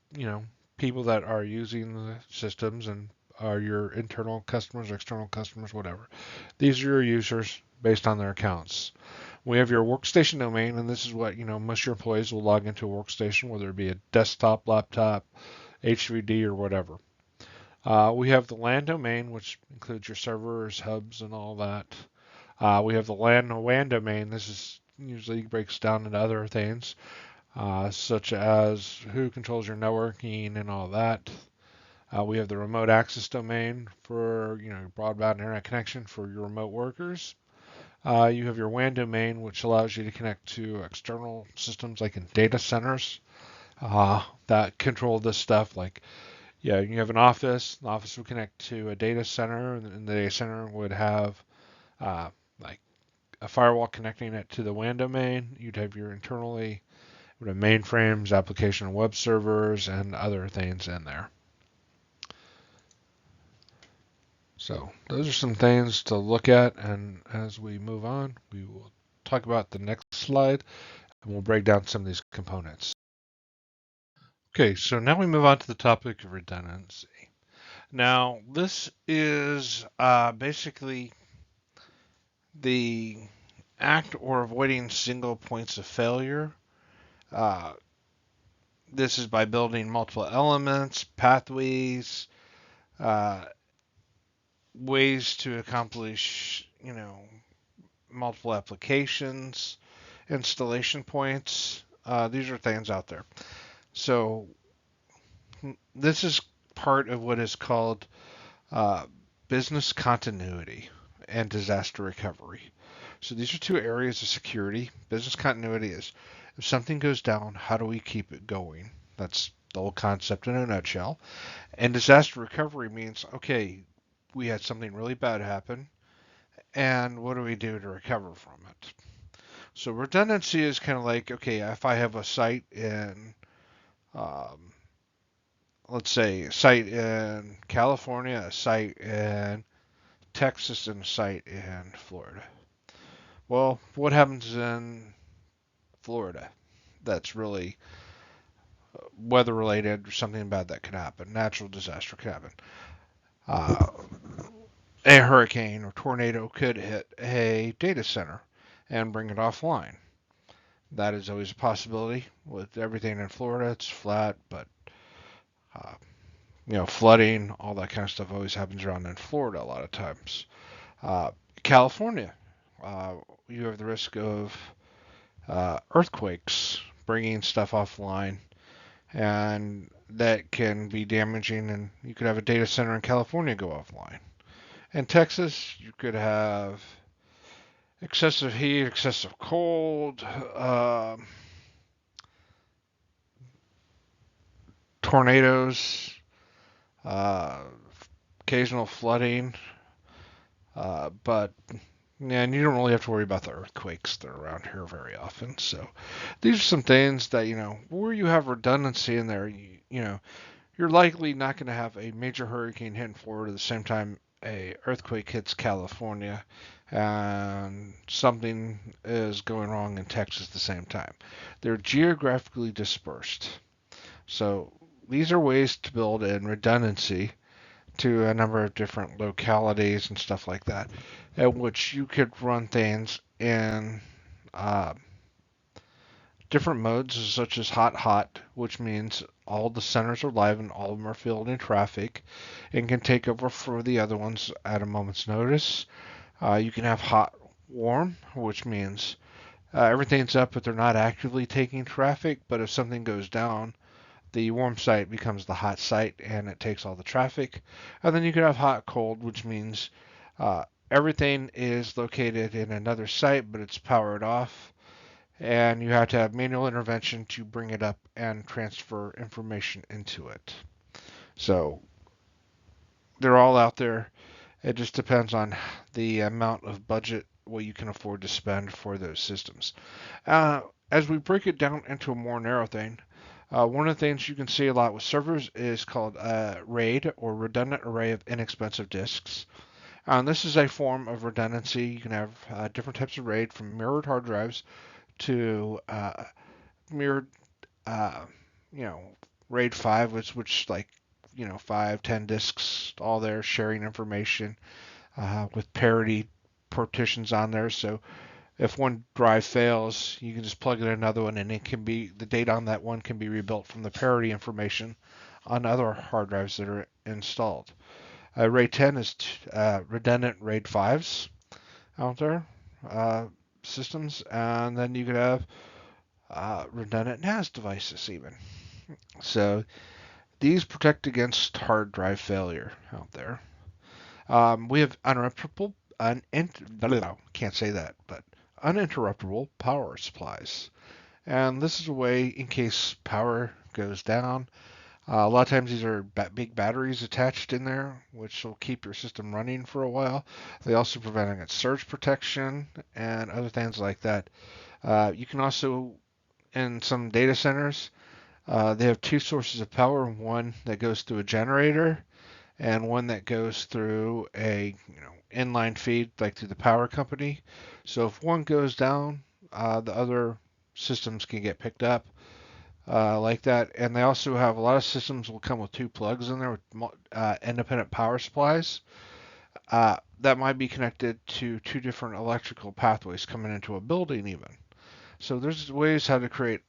people that are using the systems and are your internal customers, external customers, whatever. These are your users based on their accounts. We have your workstation domain, and this is what, most of your employees will log into a workstation, whether it be a desktop, laptop, HVD, or whatever. We have the LAN domain, which includes your servers, hubs, and all that. We have the LAN and WAN domain. This is usually breaks down into other things. Such as who controls your networking and all that. We have the remote access domain for broadband internet connection for your remote workers. You have your WAN domain, which allows you to connect to external systems like in data centers that control this stuff. Like, you have an office. The office would connect to a data center, and the data center would have like a firewall connecting it to the WAN domain. You'd have your internally mainframes, application and web servers, and other things in there. So those are some things to look at, and as we move on, we will talk about the next slide, and we'll break down some of these components. Okay, so now we move on to the topic of redundancy. Now, this is basically the act or avoiding single points of failure. This is by building multiple elements, pathways, ways to accomplish, multiple applications, installation points. These are things out there. So this is part of what is called business continuity and disaster recovery. So these are two areas of security. Business continuity is if something goes down, how do we keep it going? That's the whole concept in a nutshell. And disaster recovery means, okay, we had something really bad happen, and what do we do to recover from it? So redundancy is kind of like, okay, if I have a site in, let's say, a site in California, a site in Texas, and a site in Florida. Well, what happens in Florida that's really weather related or something bad that could happen? Natural disaster could happen. A hurricane or tornado could hit a data center and bring it offline. That is always a possibility. With everything in Florida, it's flat, but uh, flooding, all that kind of stuff always happens around in Florida a lot of times. Uh, California, uh, you have the risk of earthquakes bringing stuff offline, and that can be damaging. And you could have a data center in California go offline. In Texas, you could have excessive heat, excessive cold, tornadoes, uh, occasional flooding, but yeah, and you don't really have to worry about the earthquakes that are around here very often. So these are some things that where you have redundancy in there. You're likely not going to have a major hurricane hit in Florida at the same time a earthquake hits California, and something is going wrong in Texas at the same time. They're geographically dispersed. So these are ways to build in redundancy to a number of different localities and stuff like that, at which you could run things in uh, different modes, such as hot, which means all the centers are live and all of them are filled in traffic and can take over for the other ones at a moment's notice. You can have warm, which means everything's up, but they're not actively taking traffic. But if something goes down, the warm site becomes the hot site and it takes all the traffic. And then you can have cold, which means uh, everything is located in another site, but it's powered off. And you have to have manual intervention to bring it up and transfer information into it. So they're all out there. It just depends on the amount of budget, what you can afford to spend for those systems. Uh, as we break it down into a more narrow thing, one of the things you can see a lot with servers is called RAID, or redundant array of inexpensive disks. This is a form of redundancy. You can have different types of RAID, from mirrored hard drives to mirrored, uh, you know, RAID 5, which like 5, 10 disks all there sharing information with parity partitions on there. So if one drive fails, you can just plug in another one, and the data on that one can be rebuilt from the parity information on other hard drives that are installed. RAID 10 is redundant RAID 5s out there, uh, systems, and then you could have redundant NAS devices even. So these protect against hard drive failure out there. We have can't say that, but uninterruptible power supplies. And this is a way in case power goes down. A lot of times these are big batteries attached in there, which will keep your system running for a while. They also prevent against surge protection and other things like that. You can also, in some data centers, they have two sources of power, one that goes through a generator and one that goes through a inline feed, like through the power company. So if one goes down, the other systems can get picked up like that. And they also have a lot of systems will come with two plugs in there with independent power supplies. That might be connected to two different electrical pathways coming into a building even. So there's ways how to create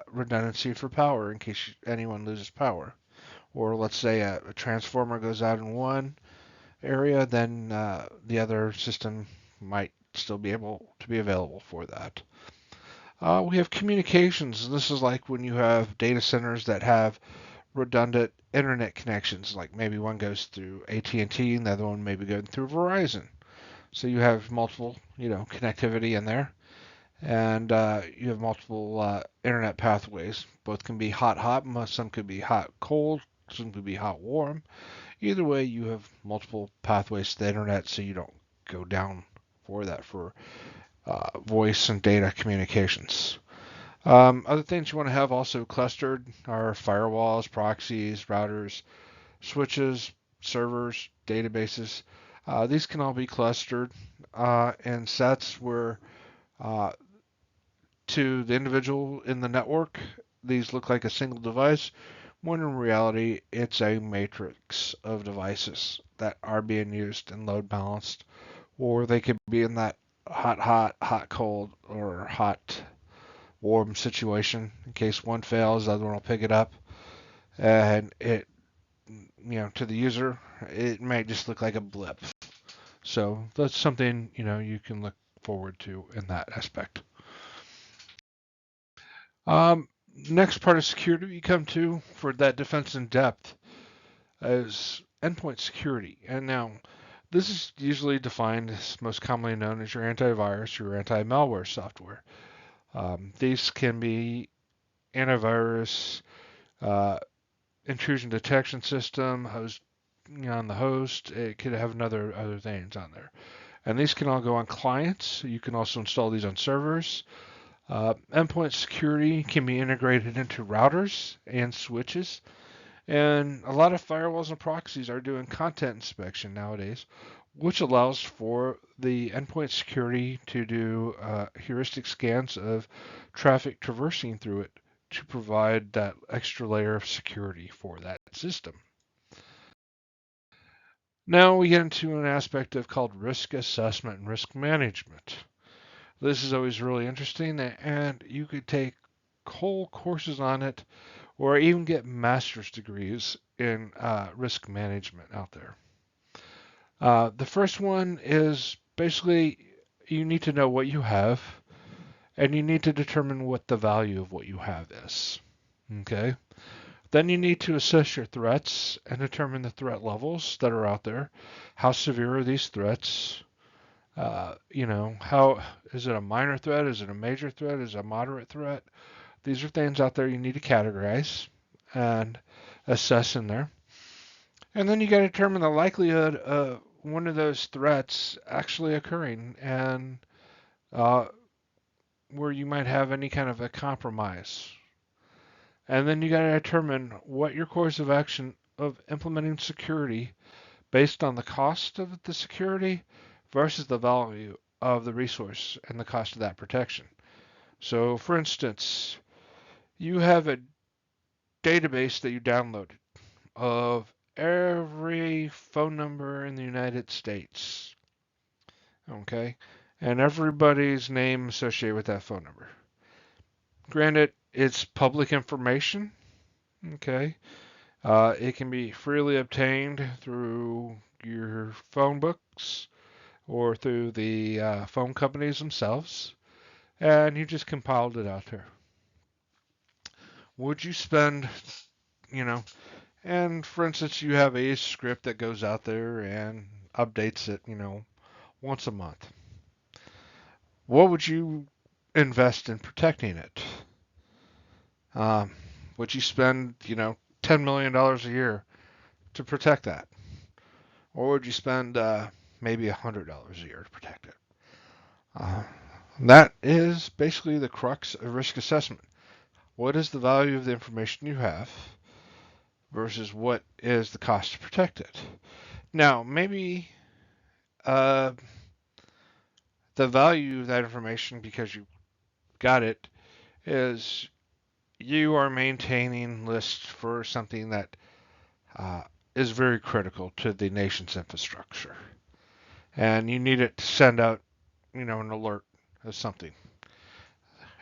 redundancy for power in case anyone loses power. Or let's say a transformer goes out in one area, then the other system might still be able to be available for that. We have communications. This is like when you have data centers that have redundant internet connections, like maybe one goes through AT&T and the other one maybe going through Verizon. So you have multiple, connectivity in there, and you have multiple internet pathways. Both can be hot, some could be hot, cold, some could be hot, warm. Either way, you have multiple pathways to the internet, so you don't go down for that for voice and data communications. Other things you want to have also clustered are firewalls, proxies, routers, switches, servers, databases. These can all be clustered in sets where uh, to the individual in the network, these look like a single device, when in reality it's a matrix of devices that are being used and load balanced, or they could be in that hot, cold, or hot, warm situation. In case one fails, the other one will pick it up, and it, to the user, it might just look like a blip. So that's something, you can look forward to in that aspect. Um, Next part of security we come to for that defense in depth is endpoint security. And now, this is usually defined as most commonly known as your antivirus, your anti-malware software. These can be antivirus, uh, intrusion detection system, host on the host. It could have other things on there, and these can all go on clients. You can also install these on servers. Endpoint security can be integrated into routers and switches. And a lot of firewalls and proxies are doing content inspection nowadays, which allows for the endpoint security to do heuristic scans of traffic traversing through it to provide that extra layer of security for that system. Now we get into an aspect of called risk assessment and risk management. This is always really interesting, and you could take whole courses on it or even get master's degrees in risk management out there. The first one is basically you need to know what you have and you need to determine what the value of what you have is. Okay? Then you need to assess your threats and determine the threat levels that are out there. How severe are these threats? How is it a minor threat? Is it a major threat? Is it a moderate threat? These are things out there you need to categorize and assess in there. And then you got to determine the likelihood of one of those threats actually occurring and where you might have any kind of a compromise. And then you got to determine what your course of action of implementing security based on the cost of the security versus the value of the resource and the cost of that protection. So, for instance, you have a database that you downloaded of every phone number in the United States. Okay? And everybody's name associated with that phone number. Granted, it's public information. Okay? It can be freely obtained through your phone books or through the phone companies themselves. And you just compiled it out there. Would you spend, you know, and for instance, you have a script that goes out there and updates it, once a month. What would you invest in protecting it? Um, would you spend, $10 million a year to protect that? Or would you spend maybe $100 a year to protect it? Uh, that is basically the crux of risk assessment. What is the value of the information you have versus what is the cost to protect it? Now, maybe uh, the value of that information, because you got it, is you are maintaining lists for something that uh, is very critical to the nation's infrastructure. And you need it to send out, an alert of something.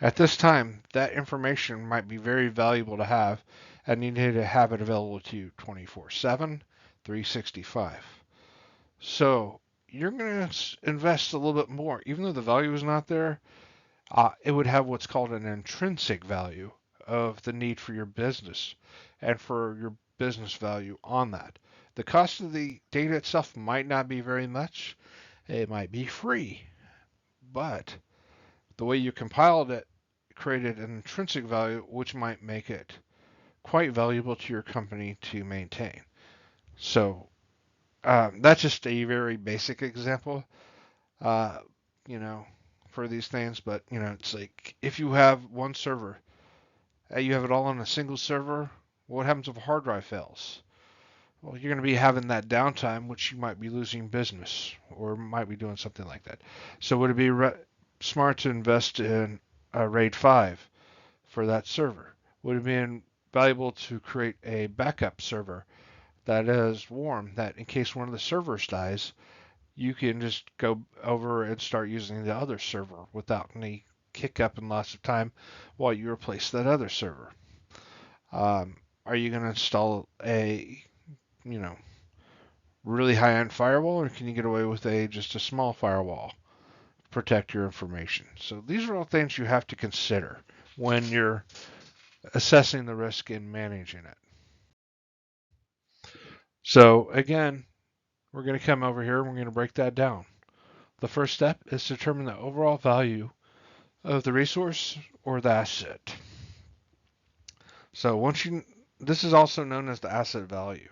At this time, that information might be very valuable to have, and you need to have it available to you 24/7, 365. So you're going to invest a little bit more. Even though the value is not there, it would have what's called an intrinsic value of the need for your business and for your business value on that. The cost of the data itself might not be very much. It might be free, but the way you compiled it created an intrinsic value which might make it quite valuable to your company to maintain. So that's just a very basic example, uh, you know, for these things. But it's like if you have one server, you have it all on a single server. What happens if a hard drive fails? Well, you're going to be having that downtime, which you might be losing business or might be doing something like that. So would it be smart to invest in a RAID 5 for that server? Would it be valuable to create a backup server that is warm, that in case one of the servers dies, you can just go over and start using the other server without any kick up in loss of time while you replace that other server? Are you going to install a, you know, really high-end firewall, or can you get away with just a small firewall to protect your information? So these are all things you have to consider when you're assessing the risk and managing it. So again, we're going to come over here and we're going to break that down. The first step is to determine the overall value of the resource or the asset. So this is also known as the asset value.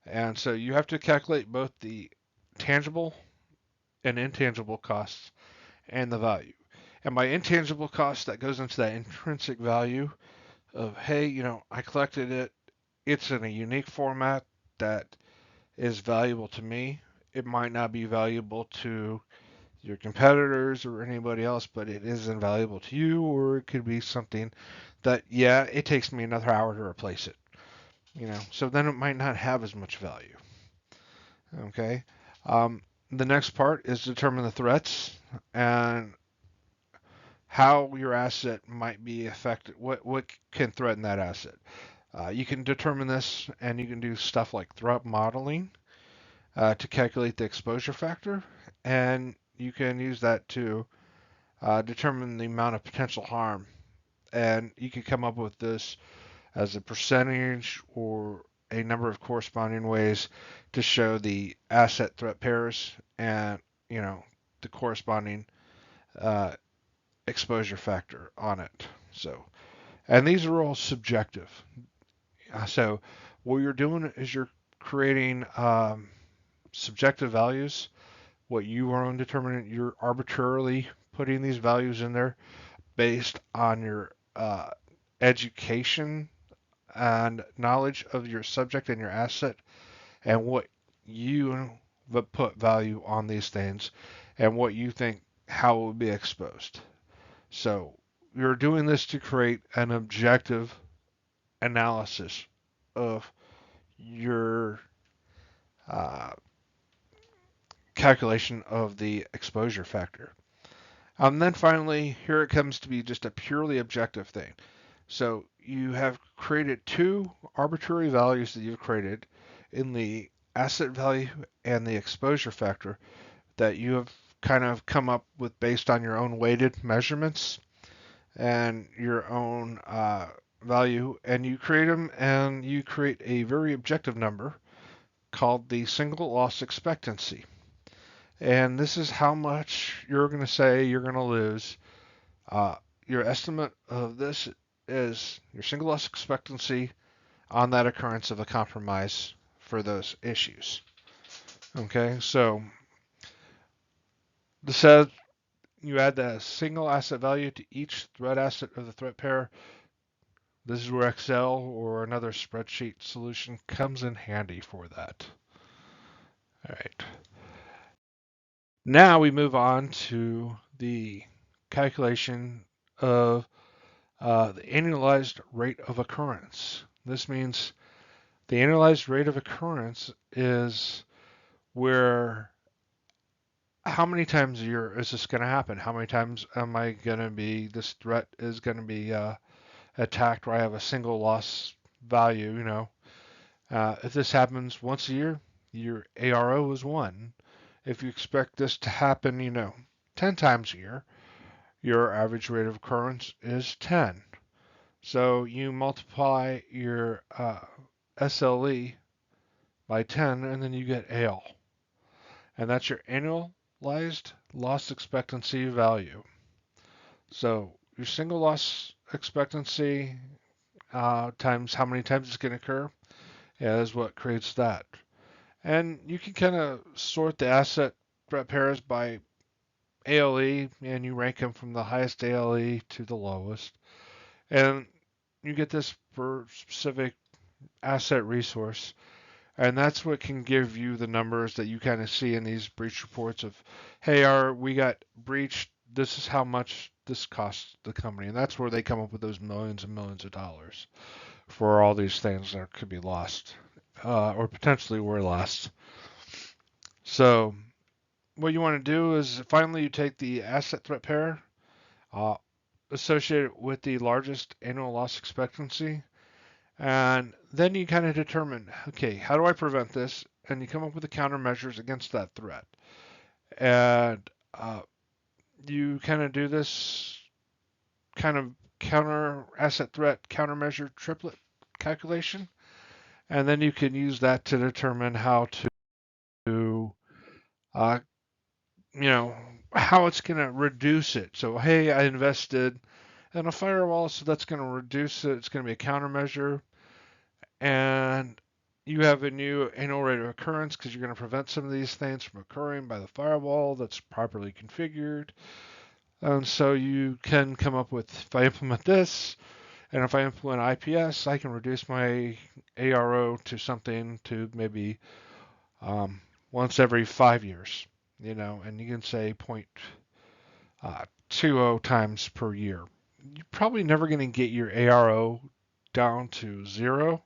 And so you have to calculate both the tangible and intangible costs and the value. And by intangible costs, that goes into that intrinsic value of, hey, I collected it. It's in a unique format that is valuable to me. It might not be valuable to your competitors or anybody else, but it is invaluable to you, or it could be something that, yeah, it takes me another hour to replace it. So then it might not have as much value. Okay. The next part is determine the threats and how your asset might be affected. What can threaten that asset? You can determine this, and you can do stuff like threat modeling to calculate the exposure factor, and you can use that to determine the amount of potential harm. And you can come up with this as a percentage or a number of corresponding ways to show the asset threat pairs and the corresponding uh, exposure factor on it. So, and these are all subjective. So what you're doing is you're creating subjective values. What you are on determining, you're arbitrarily putting these values in there based on your education and knowledge of your subject and your asset, and what you put value on these things, and what you think how it would be exposed. So you're doing this to create an objective analysis of your uh, calculation of the exposure factor. Then finally, here it comes to be just a purely objective thing. So you have created two arbitrary values that you've created in the asset value and the exposure factor that you have kind of come up with based on your own weighted measurements and your own value, and you create them, and you create a very objective number called the single loss expectancy. And this is how much you're going to say you're going to lose. Your estimate of this is your single loss expectancy on that occurrence of a compromise for those issues. Okay, so this says you add the single asset value to each threat asset of the threat pair. This is where Excel or another spreadsheet solution comes in handy for that. All right. Now we move on to the calculation of the annualized rate of occurrence. This means the annualized rate of occurrence is where how many times a year is this going to happen? How many times this threat is going to be attacked where I have a single loss value, if this happens once a year, your ARO is 1. If you expect this to happen, 10 times a year, your average rate of occurrence is 10. So you multiply your SLE by 10, and then you get AL. And that's your annualized loss expectancy value. So your single loss expectancy times how many times it's going to occur is what creates that. And you can kind of sort the asset threat pairs by ALE, and you rank them from the highest ALE to the lowest. And you get this for specific asset resource. And that's what can give you the numbers that you kind of see in these breach reports of, hey, we got breached. This is how much this costs the company. And that's where they come up with those millions and millions of dollars for all these things that could be lost or potentially were lost. So what you want to do is finally you take the asset threat pair uh, associated with the largest annual loss expectancy. And then you kind of determine, okay, how do I prevent this? And you come up with the countermeasures against that threat. And you kind of do this kind of counter asset threat countermeasure triplet calculation. And then you can use that to determine how to, uh, you know, how it's going to reduce it. So, hey, I invested in a firewall, so that's going to reduce it. It's going to be a countermeasure. And you have a new annual rate of occurrence because you're going to prevent some of these things from occurring by the firewall that's properly configured. And so you can come up with, if I implement this, and if I implement IPS, I can reduce my ARO to something to maybe once every 5 years, and you can say 0.20 times per year. You're probably never going to get your ARO down to zero,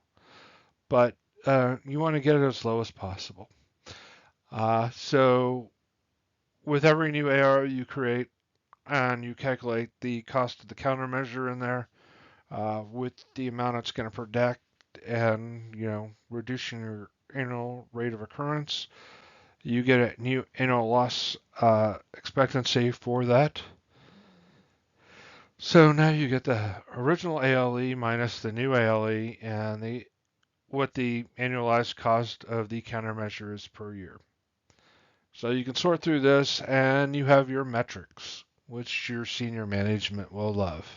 but you want to get it as low as possible. So with every new ARO you create, and you calculate the cost of the countermeasure in there with the amount it's going to protect, and reducing your annual rate of occurrence, you get a new annual loss expectancy for that. So now you get the original ALE minus the new ALE and what the annualized cost of the countermeasure is per year. So you can sort through this and you have your metrics, which your senior management will love.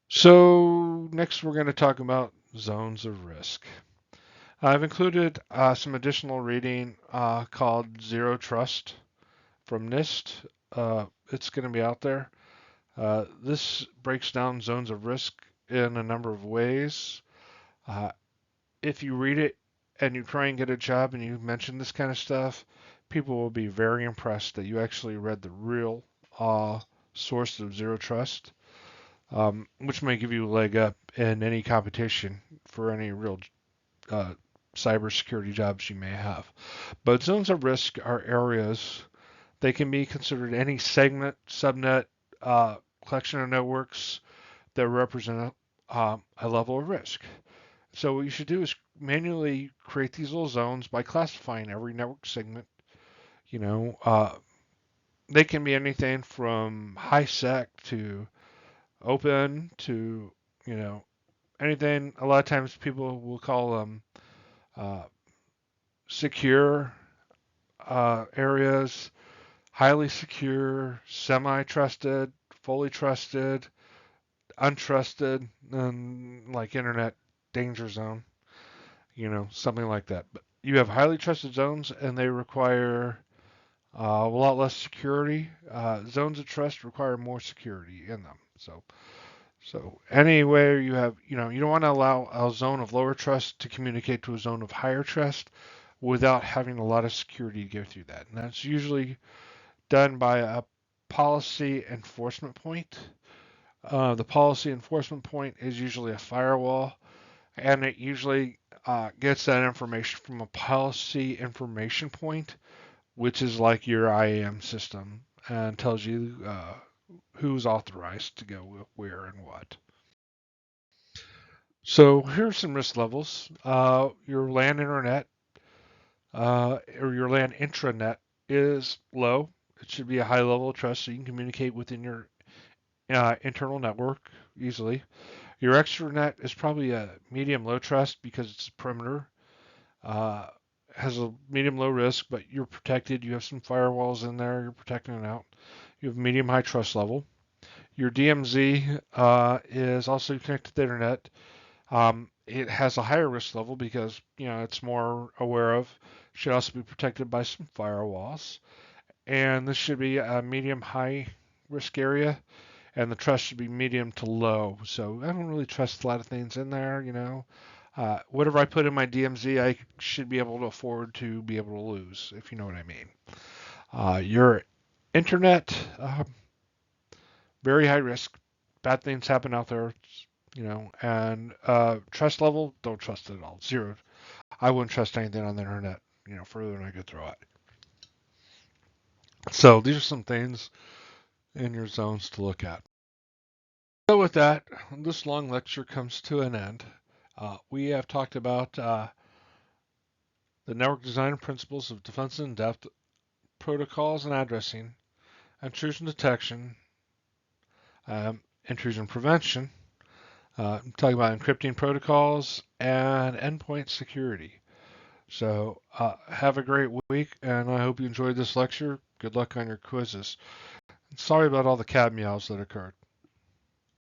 So next we're going to talk about zones of risk. I've included some additional reading called Zero Trust from NIST. It's going to be out there. This breaks down zones of risk in a number of ways. If you read it and you try and get a job and you mention this kind of stuff, people will be very impressed that you actually read the real source of Zero Trust, which may give you a leg up in any competition for any real cybersecurity jobs you may have. But zones of risk are areas. They can be considered any segment, subnet, collection of networks that represent a level of risk. So what you should do is manually create these little zones by classifying every network segment. They can be anything from high sec to open to, anything. A lot of times people will call them uh, secure areas, highly secure, semi-trusted, fully trusted, untrusted, and like internet danger zone, something like that. But you have highly trusted zones, and they require a lot less security. Zones of trust require more security in them. So anywhere you have, you don't want to allow a zone of lower trust to communicate to a zone of higher trust without having a lot of security to go through that. And that's usually done by a policy enforcement point. The policy enforcement point is usually a firewall, and it usually gets that information from a policy information point, which is like your IAM system, and tells you who's authorized to go where and what. So here's some risk levels. Your LAN internet or your LAN intranet is low. It should be a high level of trust so you can communicate within your internal network easily. Your extranet is probably a medium low trust because it's a perimeter. Uh, has a medium low risk, but you're protected. You have some firewalls in there. You're protecting it out. You have medium high trust level. Your DMZ is also connected to the internet. It has a higher risk level because it's more aware of. Should also be protected by some firewalls. And this should be a medium high risk area, and the trust should be medium to low. So I don't really trust a lot of things in there. Whatever I put in my DMZ, I should be able to afford to be able to lose, if you know what I mean. Your internet, very high risk. Bad things happen out there, and trust level, don't trust it at all. Zero. I wouldn't trust anything on the internet, further than I could throw it. So these are some things in your zones to look at. So with that, this long lecture comes to an end. We have talked about the network design principles of defense in depth, protocols and addressing, intrusion detection, intrusion prevention, talking about encrypting protocols, and endpoint security. So have a great week, and I hope you enjoyed this lecture. Good luck on your quizzes. Sorry about all the cat meows that occurred.